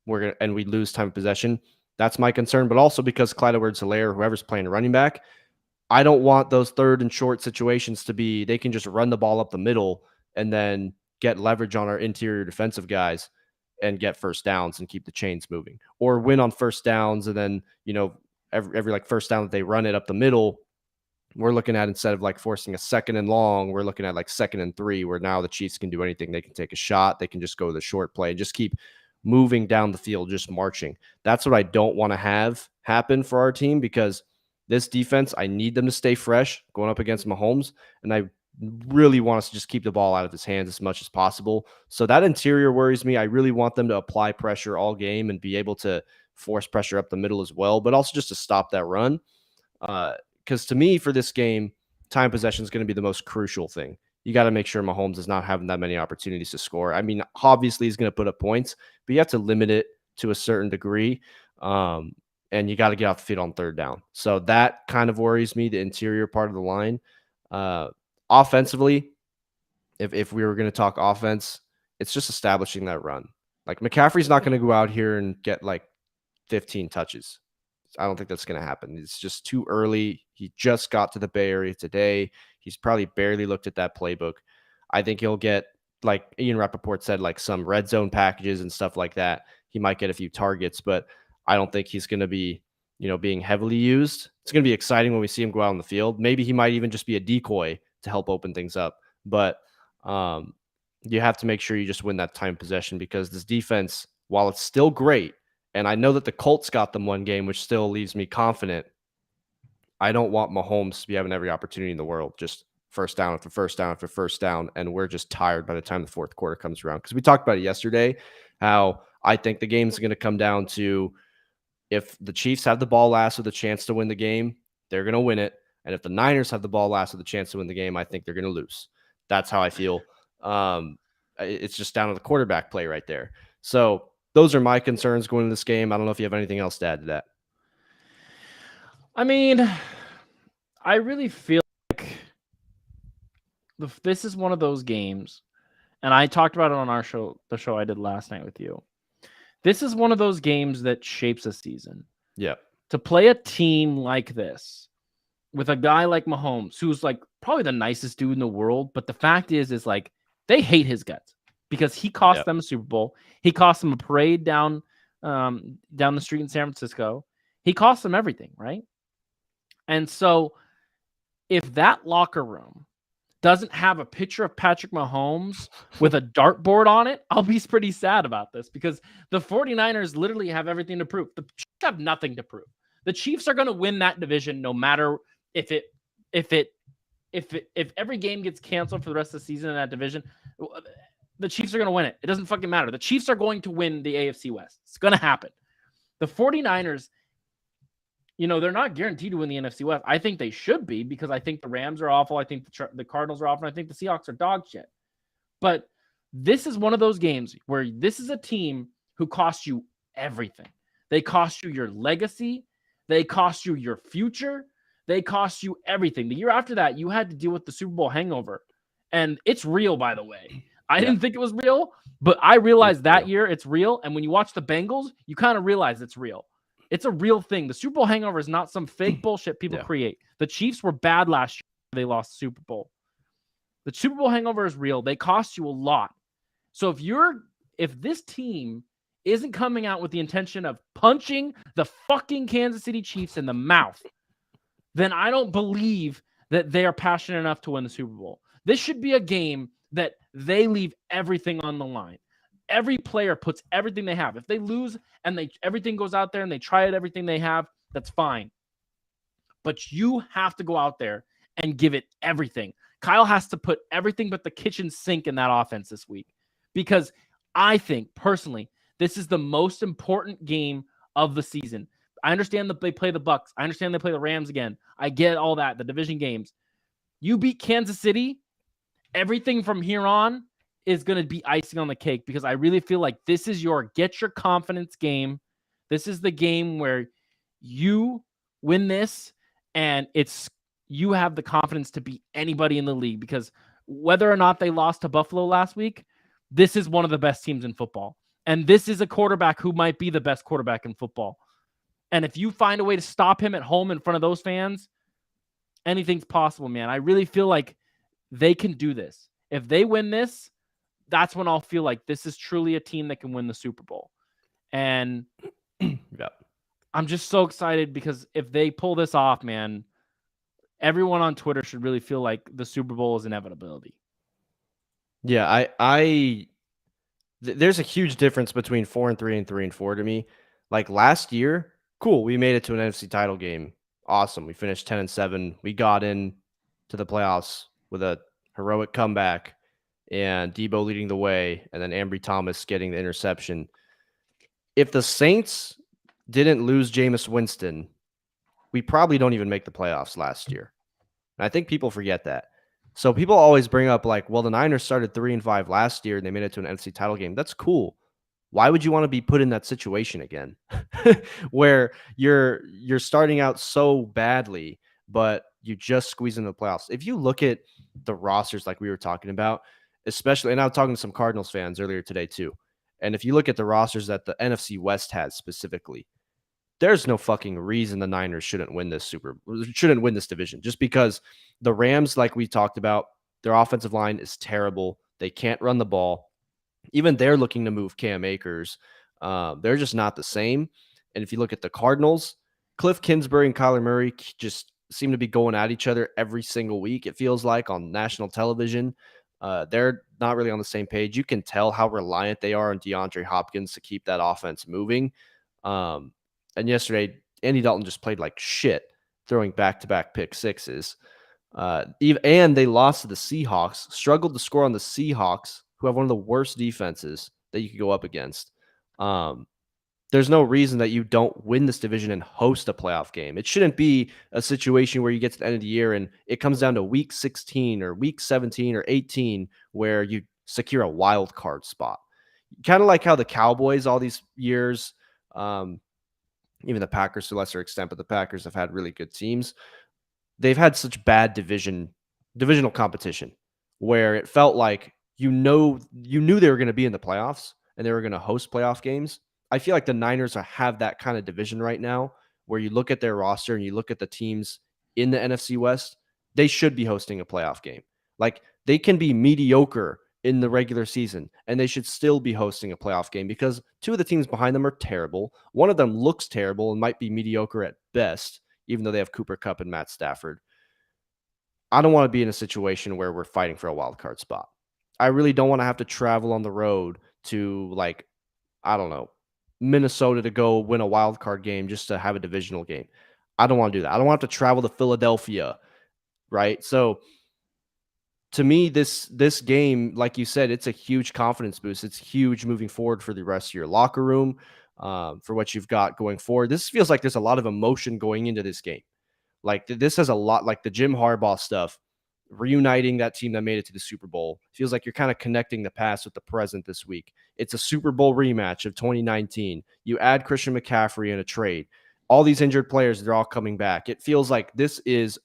we lose time of possession. That's my concern. But also because Clyde Edwards-Helaire, whoever's playing running back, I don't want those third and short situations to be they can just run the ball up the middle and then get leverage on our interior defensive guys and get first downs and keep the chains moving, or win on first downs. And then, every like first down that they run it up the middle, we're looking at, instead of like forcing a 2nd and long, we're looking at like 2nd and 3, where now the Chiefs can do anything. They can take a shot. They can just go to the short play and just keep moving down the field, just marching. That's what I don't want to have happen for our team, because this defense, I need them to stay fresh going up against Mahomes. And I really want us to just keep the ball out of his hands as much as possible. So that interior worries me. I really want them to apply pressure all game and be able to force pressure up the middle as well, but also just to stop that run. Because to me, for this game, time possession is going to be the most crucial thing. You got to make sure Mahomes is not having that many opportunities to score. I mean, obviously he's going to put up points, but you have to limit it to a certain degree. And you got to get off the field on third down. So that kind of worries me, the interior part of the line. Offensively, if we were going to talk offense, it's just establishing that run. Like, McCaffrey's not going to go out here and get like 15 touches. I don't think that's going to happen. It's just too early. He just got to the Bay Area today. He's probably barely looked at that playbook. I think he'll get, like Ian Rappaport said, like some red zone packages and stuff like that. He might get a few targets, but I don't think he's going to be, being heavily used. It's going to be exciting when we see him go out on the field. Maybe he might even just be a decoy to help open things up. But you have to make sure you just win that time possession, because this defense, while it's still great, and I know that the Colts got them one game, which still leaves me confident, I don't want Mahomes to be having every opportunity in the world, just first down after first down after first down, and we're just tired by the time the fourth quarter comes around. Because we talked about it yesterday, how I think the game's going to come down to, if the Chiefs have the ball last with a chance to win the game, they're going to win it. And if the Niners have the ball last with a chance to win the game, I think they're going to lose. That's how I feel. It's just down to the quarterback play right there. So those are my concerns going into this game. I don't know if you have anything else to add to that. I mean, I really feel like this is one of those games, and I talked about it on our show, the show I did last night with you. This is one of those games that shapes a season. Yeah. To play a team like this with a guy like Mahomes, who's like probably the nicest dude in the world, but the fact is like they hate his guts because he cost them a Super Bowl. He cost them a parade down the street in San Francisco. He cost them everything, right? And so if that locker room doesn't have a picture of Patrick Mahomes with a dartboard on it, I'll be pretty sad about this, because the 49ers literally have everything to prove. The Chiefs have nothing to prove. The Chiefs are going to win that division no matter if every game gets canceled for the rest of the season in that division. The Chiefs are going to win it. It doesn't fucking matter. The Chiefs are going to win the AFC West. It's going to happen. The 49ers, they're not guaranteed to win the NFC West. I think they should be, because I think the Rams are awful. I think the Cardinals are awful. And I think the Seahawks are dog shit. But this is one of those games where this is a team who costs you everything. They cost you your legacy. They cost you your future. They cost you everything. The year after that, you had to deal with the Super Bowl hangover. And it's real, by the way. I didn't think it was real, but I realized that year it's real. And when you watch the Bengals, you kind of realize it's real. It's a real thing. The Super Bowl hangover is not some fake bullshit people create. The Chiefs were bad last year. They lost the Super Bowl. The Super Bowl hangover is real. They cost you a lot. So if this team isn't coming out with the intention of punching the fucking Kansas City Chiefs in the mouth, then I don't believe that they are passionate enough to win the Super Bowl. This should be a game that they leave everything on the line. Every player puts everything they have. If they lose and everything goes out there and they try it, everything they have, that's fine. But you have to go out there and give it everything. Kyle has to put everything but the kitchen sink in that offense this week, because I think personally, this is the most important game of the season. I understand that they play the Bucks. I understand they play the Rams again. I get all that, the division games. You beat Kansas City, everything from here on is going to be icing on the cake, because I really feel like this is your get your confidence game. This is the game where you win this and you have the confidence to beat anybody in the league, because whether or not they lost to Buffalo last week, this is one of the best teams in football. And this is a quarterback who might be the best quarterback in football. And if you find a way to stop him at home in front of those fans, anything's possible, man. I really feel like they can do this. If they win this, that's when I'll feel like this is truly a team that can win the Super Bowl. And Yep. I'm just so excited, because if they pull this off, man, everyone on Twitter should really feel like the Super Bowl is inevitability. Yeah, there's a huge difference between 4-3 and 3-4 to me. Like last year, cool, we made it to an NFC title game. Awesome. We finished 10-7. We got in to the playoffs with a heroic comeback and Debo leading the way, and then Ambry Thomas getting the interception. If the Saints didn't lose Jameis Winston, we probably don't even make the playoffs last year. And I think people forget that. So people always bring up like, well, the Niners started 3-5 last year and they made it to an NFC title game. That's cool. Why would you want to be put in that situation again where you're starting out so badly, but you just squeeze into the playoffs? If you look at the rosters like we were talking about, especially, and I was talking to some Cardinals fans earlier today too, and if you look at the rosters that the NFC West has specifically, there's no fucking reason the Niners shouldn't win this division, just because the Rams, like we talked about, their offensive line is terrible. They can't run the ball. Even they're looking to move Cam Akers. They're just not the same. And if you look at the Cardinals, Cliff Kingsbury and Kyler Murray just seem to be going at each other every single week, it feels like, on national television. They're not really on the same page. You can tell how reliant they are on DeAndre Hopkins to keep that offense moving. And yesterday, Andy Dalton just played like shit, throwing back-to-back pick sixes. And they lost to the Seahawks, struggled to score on the Seahawks, who have one of the worst defenses that you could go up against. There's no reason that you don't win this division and host a playoff game. It shouldn't be a situation where you get to the end of the year and it comes down to week 16 or week 17 or 18 where you secure a wild card spot. Kind of like how the Cowboys all these years, even the Packers to a lesser extent, but the Packers have had really good teams. They've had such bad divisional competition where it felt like you knew they were going to be in the playoffs and they were going to host playoff games. I feel like the Niners have that kind of division right now where you look at their roster and you look at the teams in the NFC West, they should be hosting a playoff game. Like, they can be mediocre in the regular season and they should still be hosting a playoff game, because two of the teams behind them are terrible. One of them looks terrible and might be mediocre at best, even though they have Cooper Kupp and Matt Stafford. I don't want to be in a situation where we're fighting for a wild card spot. I really don't want to have to travel on the road to, like, I don't know, Minnesota to go win a wild card game just to have a divisional game. I don't want to do that. I don't want to have to travel to Philadelphia, right? So to me, this game, like you said, it's a huge confidence boost. It's huge moving forward for the rest of your locker room, for what you've got going forward. This feels like there's a lot of emotion going into this game. Like, this has a lot, like the Jim Harbaugh stuff, reuniting that team that made it to the Super Bowl. Feels like you're kind of connecting the past with the present this week. It's a Super Bowl rematch of 2019. You add Christian McCaffrey in a trade. All these injured players, they're all coming back. It feels like this is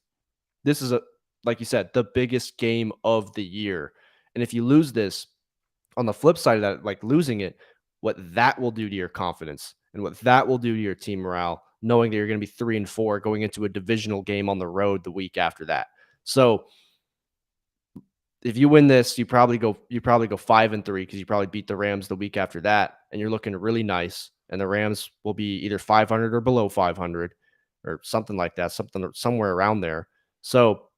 a, like you said, the biggest game of the year. And if you lose this, on the flip side of that, like losing it, what that will do to your confidence and what that will do to your team morale, knowing that you're going to be 3-4 going into a divisional game on the road the week after that. So if you win this, you probably go 5-3, because you probably beat the Rams the week after that, and you're looking really nice. And the Rams will be either 500 or below 500 or something like that, somewhere around there. So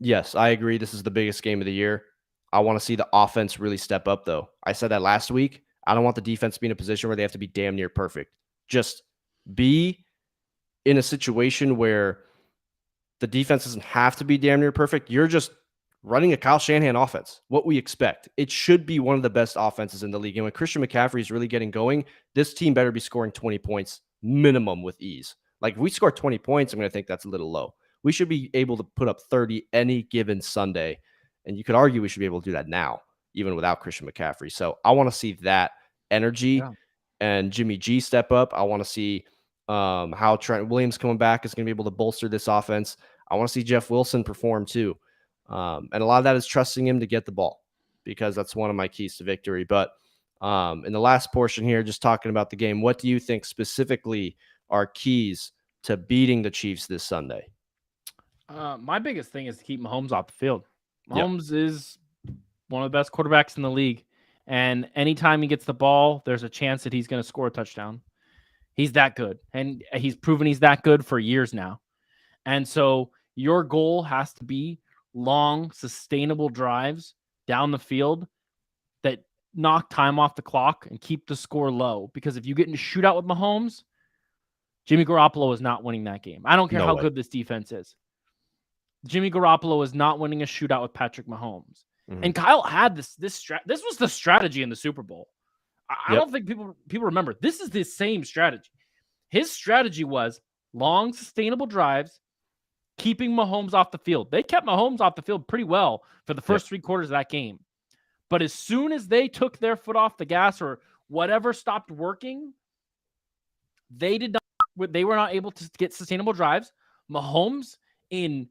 yes, I agree. This is the biggest game of the year. I want to see the offense really step up, though. I said that last week. I don't want the defense to be in a position where they have to be damn near perfect. Just be in a situation where the defense doesn't have to be damn near perfect. You're just running a Kyle Shanahan offense, what we expect. It should be one of the best offenses in the league. And when Christian McCaffrey is really getting going, this team better be scoring 20 points minimum with ease. Like, if we score 20 points, I'm going to think that's a little low. We should be able to put up 30 any given Sunday. And you could argue we should be able to do that now, even without Christian McCaffrey. So I want to see that energy and Jimmy G step up. I want to see how Trent Williams coming back is going to be able to bolster this offense. I want to see Jeff Wilson perform too. And a lot of that is trusting him to get the ball, because that's one of my keys to victory. But in the last portion here, just talking about the game, what do you think specifically are keys to beating the Chiefs this Sunday? My biggest thing is to keep Mahomes off the field. Mahomes is one of the best quarterbacks in the league. And anytime he gets the ball, there's a chance that he's going to score a touchdown. He's that good. And he's proven he's that good for years now. And so your goal has to be long, sustainable drives down the field that knock time off the clock and keep the score low. Because if you get in a shootout with Mahomes, Jimmy Garoppolo is not winning that game. I don't care how good this defense is. Jimmy Garoppolo is not winning a shootout with Patrick Mahomes. Mm-hmm. And Kyle had this was the strategy in the Super Bowl. I don't think people remember. This is the same strategy. His strategy was long, sustainable drives, keeping Mahomes off the field. They kept Mahomes off the field pretty well for the first 3 quarters of that game. But as soon as they took their foot off the gas or whatever stopped working, they were not able to get sustainable drives. Mahomes in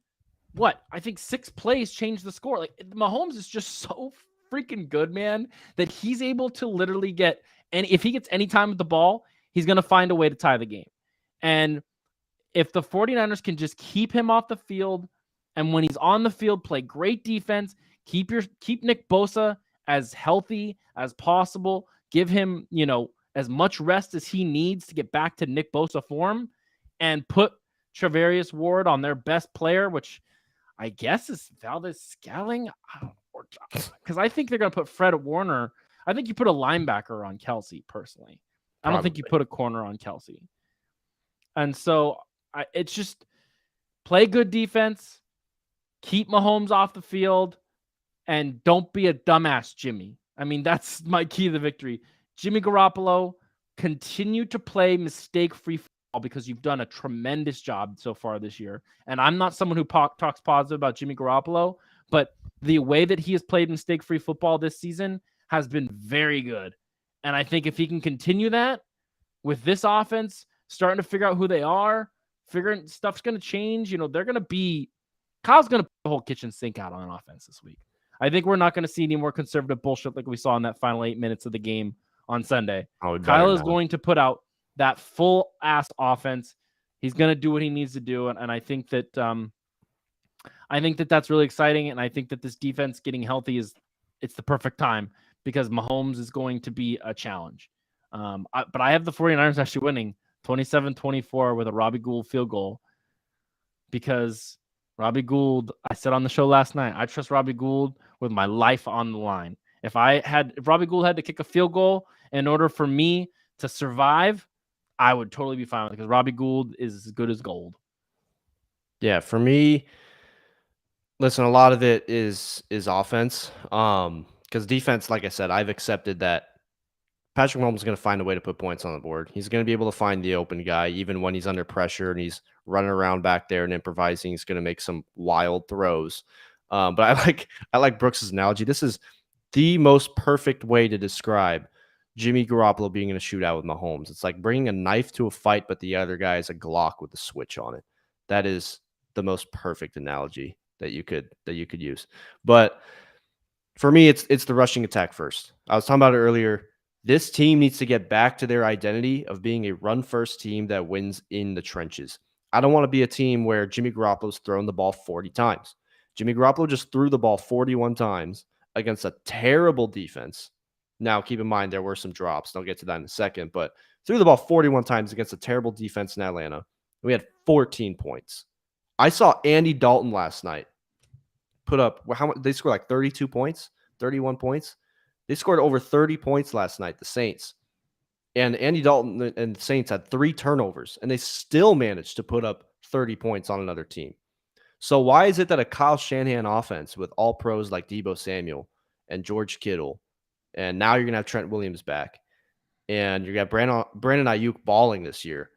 I think 6 plays changed the score. Like, Mahomes is just so freaking good, man, that he's able to literally get, and if he gets any time with the ball, he's going to find a way to tie the game. And if the 49ers can just keep him off the field, and when he's on the field, play great defense, keep Nick Bosa as healthy as possible, give him, as much rest as he needs to get back to Nick Bosa form, and put Travarius Ward on their best player, which I guess is Valdes-Scantling, because I think they're going to put Fred Warner. I think you put a linebacker on Kelsey, personally. I don't think you put a corner on Kelsey. And so it's just play good defense, keep Mahomes off the field, and don't be a dumbass Jimmy. I mean, that's my key to the victory. Jimmy Garoppolo, continue to play mistake-free football, because you've done a tremendous job so far this year. And I'm not someone who talks positive about Jimmy Garoppolo, but the way that he has played mistake-free football this season has been very good. And I think if he can continue that with this offense, starting to figure out who they are, figuring stuff's going to change, they're going to be – Kyle's going to put the whole kitchen sink out on offense this week. I think we're not going to see any more conservative bullshit like we saw in that final 8 minutes of the game on Sunday. Kyle is going to put out that full ass offense. He's going to do what he needs to do. And I think that that's really exciting. And I think that this defense getting healthy it's the perfect time, because Mahomes is going to be a challenge. But I have the 49ers actually winning 27-24 with a Robbie Gould field goal, because Robbie Gould, I said on the show last night, I trust Robbie Gould with my life on the line. If Robbie Gould had to kick a field goal in order for me to survive, I would totally be fine with it, because Robbie Gould is as good as gold. Yeah, for me, listen, a lot of it is offense. Because defense, like I said, I've accepted that Patrick Mahomes is going to find a way to put points on the board. He's going to be able to find the open guy, even when he's under pressure and he's running around back there and improvising. He's going to make some wild throws. But I like Brooks's analogy. This is the most perfect way to describe Jimmy Garoppolo being in a shootout with Mahomes. It's like bringing a knife to a fight, but the other guy is a Glock with a switch on it. That is the most perfect analogy that you could use. But for me, it's the rushing attack first. I was talking about it earlier. This team needs to get back to their identity of being a run-first team that wins in the trenches. I don't want to be a team where Jimmy Garoppolo's thrown the ball 40 times. Jimmy Garoppolo just threw the ball 41 times against a terrible defense. Now, keep in mind, there were some drops. I'll get to that in a second. But threw the ball 41 times against a terrible defense in Atlanta. We had 14 points. I saw Andy Dalton last night put up, they scored like 32 points. 31 points. They scored over 30 points last night, the Saints. And Andy Dalton and the Saints had 3 turnovers, and they still managed to put up 30 points on another team. So why is it that a Kyle Shanahan offense with all pros like Deebo Samuel and George Kittle, and now you're going to have Trent Williams back, and you got Brandon Ayuk balling this year,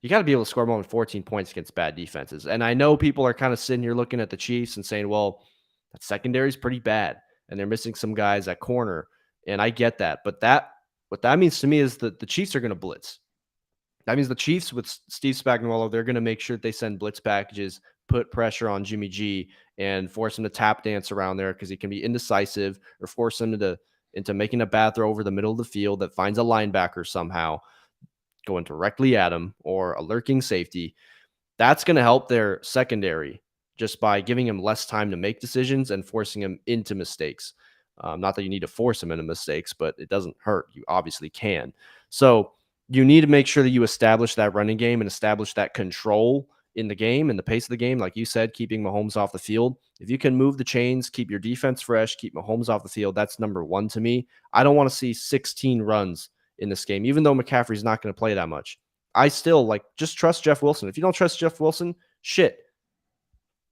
you got to be able to score more than 14 points against bad defenses. And I know people are kind of sitting here looking at the Chiefs and saying, well, that secondary is pretty bad, and they're missing some guys at corner, and I get that. But what that means to me is that the Chiefs are going to blitz. That means the Chiefs with Steve Spagnuolo, they're going to make sure that they send blitz packages, put pressure on Jimmy G, and force him to tap dance around there because he can be indecisive, or force him into making a bad throw over the middle of the field that finds a linebacker somehow going directly at him, or a lurking safety. That's going to help their secondary just by giving him less time to make decisions and forcing him into mistakes. Not that you need to force him into mistakes, but it doesn't hurt. You obviously can. So you need to make sure that you establish that running game and establish that control in the game and the pace of the game. Like you said, keeping Mahomes off the field. If you can move the chains, keep your defense fresh, keep Mahomes off the field, that's number one to me. I don't want to see 16 runs in this game, even though McCaffrey's not going to play that much. I still just trust Jeff Wilson. If you don't trust Jeff Wilson, shit.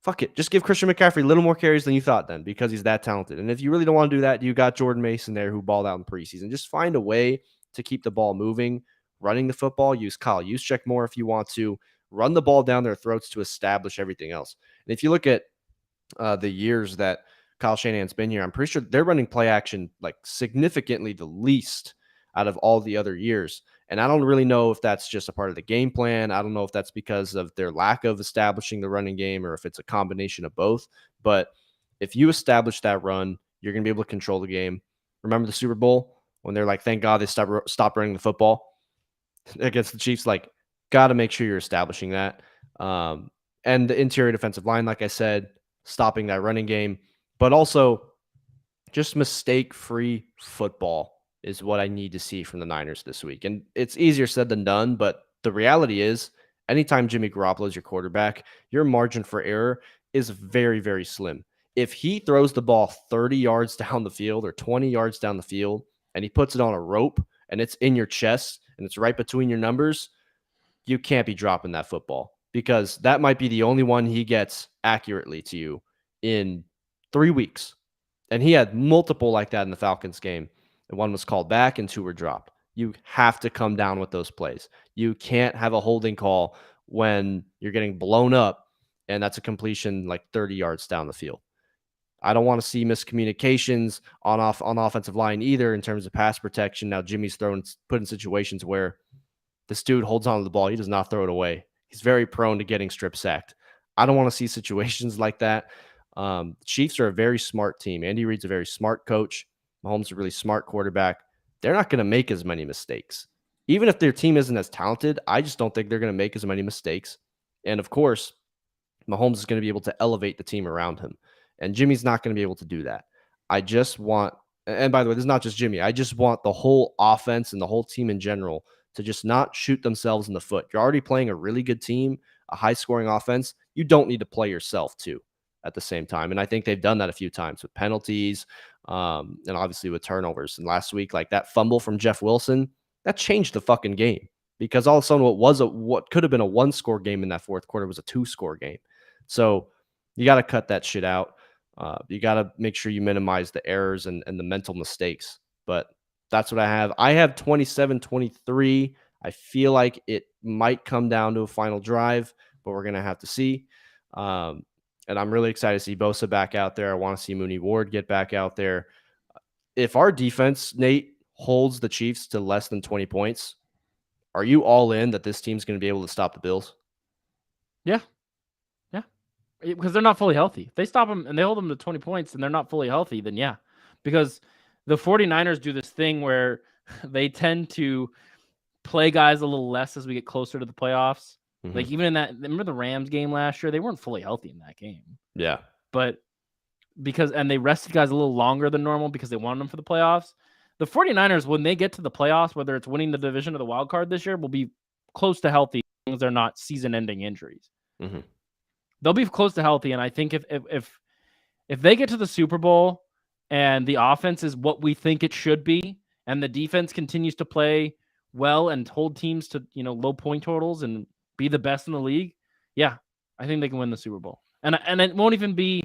Fuck it. Just give Christian McCaffrey a little more carries than you thought then, because he's that talented. And if you really don't want to do that, you got Jordan Mason there who balled out in preseason. Just find a way to keep the ball moving, running the football. Use Kyle Juszczyk more if you want to. Run the ball down their throats to establish everything else. And if you look at the years that Kyle Shanahan's been here, I'm pretty sure they're running play action like significantly the least out of all the other years. And I don't really know if that's just a part of the game plan. I don't know if that's because of their lack of establishing the running game, or if it's a combination of both. But if you establish that run, you're going to be able to control the game. Remember the Super Bowl when they're like, thank God they stopped running the football against the Chiefs? Like, got to make sure you're establishing that. And the interior defensive line, like I said, stopping that running game, but also just mistake-free football is what I need to see from the Niners this week. And it's easier said than done, but the reality is anytime Jimmy Garoppolo is your quarterback, your margin for error is very, very slim. If he throws the ball 30 yards down the field or 20 yards down the field, and he puts it on a rope and it's in your chest and it's right between your numbers, you can't be dropping that football, because that might be the only one he gets accurately to you in 3 weeks. And he had multiple like that in the Falcons game. And one was called back and 2 were dropped. You have to come down with those plays. You can't have a holding call when you're getting blown up and that's a completion like 30 yards down the field. I don't want to see miscommunications on offensive line either in terms of pass protection. Now Jimmy's put in situations where this dude holds on to the ball. He does not throw it away. He's very prone to getting strip sacked. I don't want to see situations like that. Chiefs are a very smart team. Andy Reid's a very smart coach. Mahomes is a really smart quarterback. They're not going to make as many mistakes. Even if their team isn't as talented, I just don't think they're going to make as many mistakes. And of course, Mahomes is going to be able to elevate the team around him. And Jimmy's not going to be able to do that. I just want, and by the way, this is not just Jimmy. I just want the whole offense and the whole team in general to just not shoot themselves in the foot. You're already playing a really good team, a high-scoring offense. You don't need to play yourself too at the same time. And I think they've done that a few times with penalties, and obviously with turnovers. And last week, like that fumble from Jeff Wilson, that changed the fucking game, because all of a sudden what could have been a 1-score game in that fourth quarter was a 2-score game. So you got to cut that shit out. You got to make sure you minimize the errors and the mental mistakes. But that's what I have. I have 27-23. I feel like it might come down to a final drive, but we're going to have to see. And I'm really excited to see Bosa back out there. I want to see Mooney Ward get back out there. If our defense, Nate, holds the Chiefs to less than 20 points, are you all in that this team's going to be able to stop the Bills? Yeah. Because they're not fully healthy. If they stop them and they hold them to 20 points and they're not fully healthy, then yeah. Because the 49ers do this thing where they tend to play guys a little less as we get closer to the playoffs. Mm-hmm. Like even in that, remember the Rams game last year? They weren't fully healthy in that game. Yeah. But they rested guys a little longer than normal because they wanted them for the playoffs. The 49ers, when they get to the playoffs, whether it's winning the division or the wild card this year, will be close to healthy as long as they're not season-ending injuries. Mm-hmm. They'll be close to healthy, and I think if they get to the Super Bowl and the offense is what we think it should be, and the defense continues to play well and hold teams to, low point totals and be the best in the league, yeah, I think they can win the Super Bowl. And it won't even be,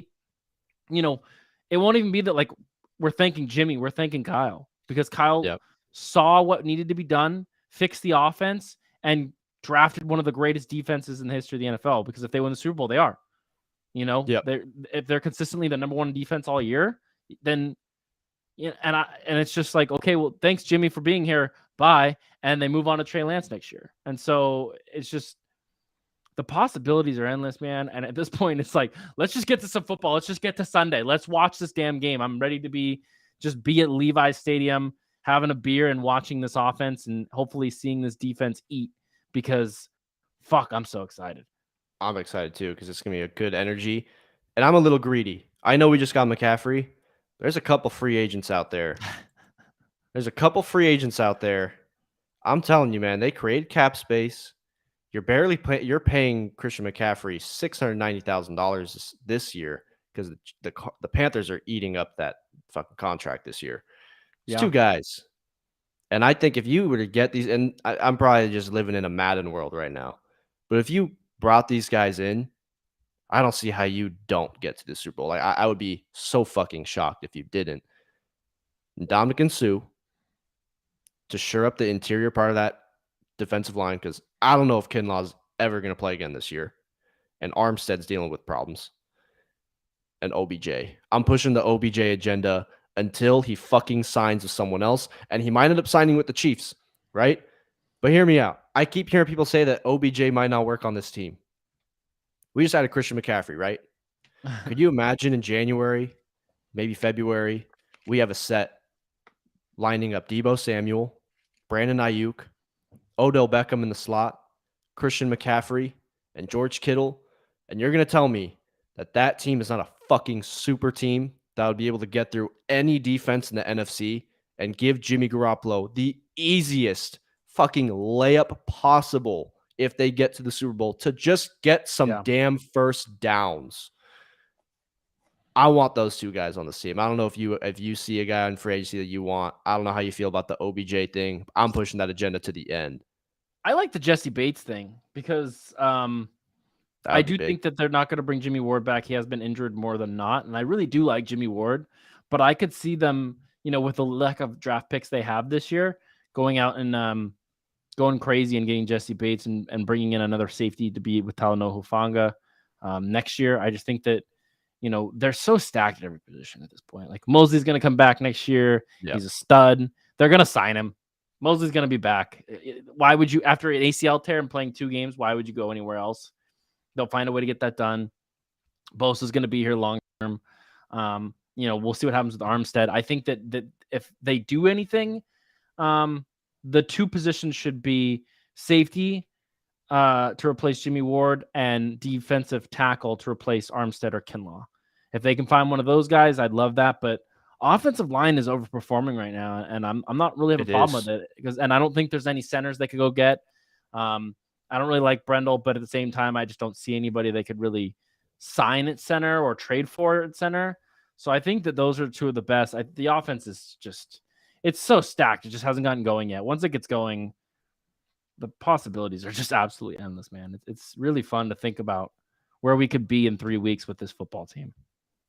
it won't even be that like we're thanking Jimmy, we're thanking Kyle, because Kyle saw what needed to be done, fixed the offense, and drafted one of the greatest defenses in the history of the NFL. Because if they win the Super Bowl, they are. If they're consistently the number one defense all year, then and it's just like, okay, well, thanks Jimmy for being here. Bye. And they move on to Trey Lance next year. And so it's just the possibilities are endless, man. And at this point, it's like, let's just get to some football. Let's just get to Sunday. Let's watch this damn game. I'm ready to be at Levi's Stadium, having a beer and watching this offense and hopefully seeing this defense eat, because fuck, I'm so excited. I'm excited too, because it's going to be a good energy. And I'm a little greedy. I know we just got McCaffrey. There's a couple free agents out there. I'm telling you, man, they created cap space. You're paying Christian McCaffrey $690,000 this year because the Panthers are eating up that fucking contract this year. It's two guys. And I think if you were to get these, and I'm probably just living in a Madden world right now, but if you brought these guys in, I don't see how you don't get to the Super Bowl. Like, I would be so fucking shocked if you didn't. Ndamukong Suh to shore up the interior part of that defensive line, because I don't know if Kinlaw's ever going to play again this year. And Armstead's dealing with problems. And OBJ. I'm pushing the OBJ agenda until he fucking signs with someone else. And he might end up signing with the Chiefs, right? But hear me out. I keep hearing people say that OBJ might not work on this team. We just had a Christian McCaffrey, right? Could you imagine in January, maybe February, we have a set lining up Deebo Samuel, Brandon Ayuk, Odell Beckham in the slot, Christian McCaffrey, and George Kittle, and you're going to tell me that team is not a fucking super team that would be able to get through any defense in the NFC and give Jimmy Garoppolo the easiest fucking layup possible if they get to the Super Bowl to just get some damn first downs. I want those two guys on the team. I don't know if you see a guy in free agency that you want. I don't know how you feel about the OBJ thing. I'm pushing that agenda to the end. I like the Jesse Bates thing because I do think that they're not going to bring Jimmy Ward back. He has been injured more than not. And I really do like Jimmy Ward, but I could see them, with the lack of draft picks they have this year, going out and going crazy and getting Jesse Bates and bringing in another safety to be with Talanoa Hufanga next year. I just think that, they're so stacked at every position at this point. Like Mosley's going to come back next year. Yep. He's a stud. They're going to sign him. Mosley's going to be back. Why would you, after an ACL tear and playing 2 games, why would you go anywhere else? They'll find a way to get that done. Bosa's going to be here long term. We'll see what happens with Armstead. I think that if they do anything, the 2 positions should be safety to replace Jimmy Ward and defensive tackle to replace Armstead or Kinlaw. If they can find one of those guys, I'd love that. But offensive line is overperforming right now, and I'm not really have a problem with it and I don't think there's any centers they could go get. I don't really like Brendel, but at the same time, I just don't see anybody they could really sign at center or trade for at center. So I think that those are 2 of the best. The offense is just, it's so stacked. It just hasn't gotten going yet. Once it gets going, the possibilities are just absolutely endless, man. It's really fun to think about where we could be in 3 weeks with this football team.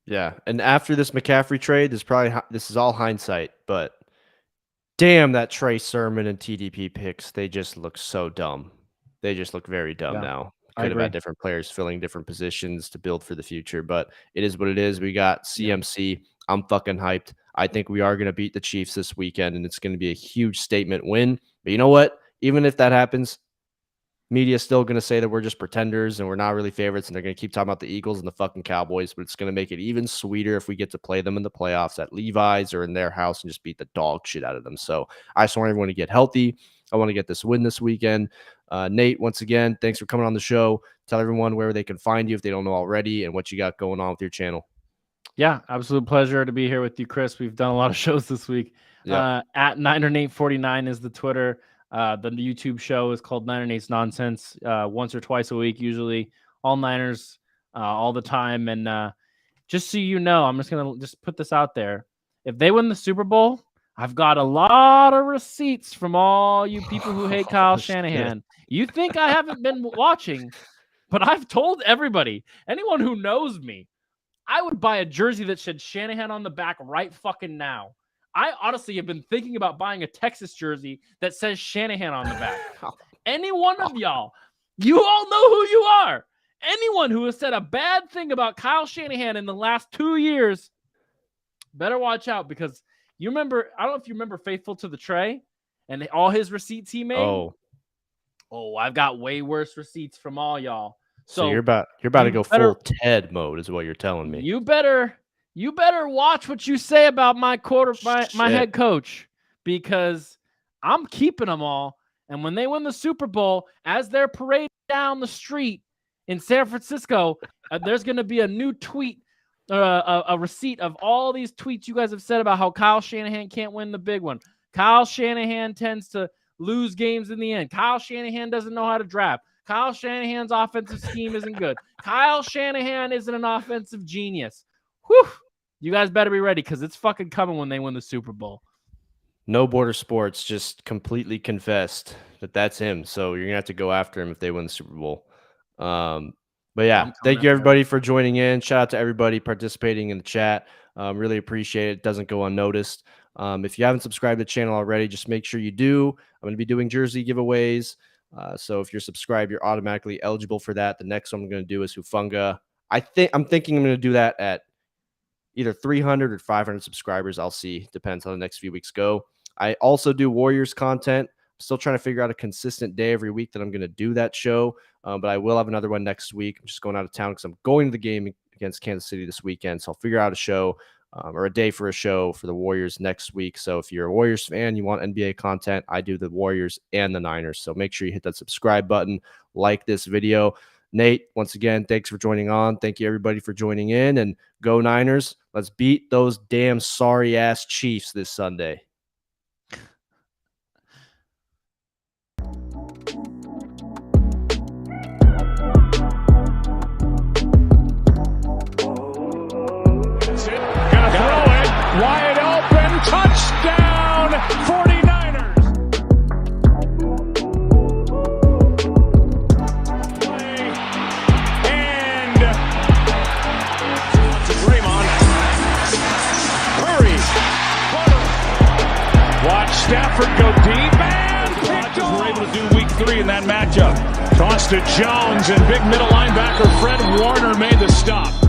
Yeah, and after this McCaffrey trade, this is all hindsight, but damn, that Trey Sermon and TDP picks, they just look so dumb. They just look very dumb now. Could have had different players filling different positions to build for the future, but it is what it is. We got CMC. I'm fucking hyped. I think we are going to beat the Chiefs this weekend, and it's going to be a huge statement win. But you know what? Even if that happens, media is still going to say that we're just pretenders and we're not really favorites, and they're going to keep talking about the Eagles and the fucking Cowboys, but it's going to make it even sweeter if we get to play them in the playoffs at Levi's or in their house and just beat the dog shit out of them. So I just want everyone to get healthy. I want to get this win this weekend. Nate, once again, thanks for coming on the show. Tell everyone where they can find you if they don't know already and what you got going on with your channel. Yeah, absolute pleasure to be here with you, Chris. We've done a lot of shows this week. At Niner-Nate49 is the Twitter. The YouTube show is called Niner Nate's Nonsense. Once or twice a week, usually. All Niners, all the time. And just so you know, I'm just going to just put this out there. if they win the Super Bowl, I've got a lot of receipts from all you people who hate Kyle Shanahan. You think I haven't been watching, but I've told everybody, anyone who knows me, I would buy a jersey that said Shanahan on the back right fucking now. I honestly have been thinking about buying a Texas jersey that says Shanahan on the back. Any one of y'all, you all know who you are. Anyone who has said a bad thing about Kyle Shanahan in the last 2 years, better watch out, because you remember, I don't know if you remember Faithful to the Tray and all his receipts he made. Oh, I've got way worse receipts from all y'all. So you're about to go full Ted mode, is what you're telling me. You better watch what you say about my head coach, because I'm keeping them all. And when they win the Super Bowl, as they're parading down the street in San Francisco, there's going to be a new tweet, a receipt of all these tweets you guys have said about how Kyle Shanahan can't win the big one. Kyle Shanahan tends to lose games in the end. Kyle Shanahan doesn't know how to draft. Kyle Shanahan's offensive scheme isn't good. Kyle Shanahan isn't an offensive genius. Whew. You guys better be ready, because it's fucking coming when they win the Super Bowl. No Border Sports just completely confessed that that's him. So you're going to have to go after him if they win the Super Bowl. But yeah, thank you everybody for joining in. Shout out to everybody participating in the chat. Really appreciate it. Doesn't go unnoticed. If you haven't subscribed to the channel already, just make sure you do. I'm going to be doing jersey giveaways. So if you're subscribed, you're automatically eligible for that. The next one I'm going to do is Hufanga. I'm thinking I'm going to do that at either 300 or 500 subscribers. I'll see. Depends how the next few weeks go. I also do Warriors content. I'm still trying to figure out a consistent day every week that I'm going to do that show. But I will have another one next week. I'm just going out of town because I'm going to the game against Kansas City this weekend. So I'll figure out a show or a day for a show for the Warriors next week. So if you're a Warriors fan, you want NBA content, I do the Warriors and the Niners. So make sure you hit that subscribe button, like this video. Nate, once again, thanks for joining on. Thank you, everybody, for joining in. And go Niners. Let's beat those damn sorry-ass Chiefs this Sunday. Wide open, touchdown, 49ers. And to Draymond. Hurry. Watch Stafford go deep, and Rodgers were able to do week 3 in that matchup. Toss to Jones, and big middle linebacker Fred Warner made the stop.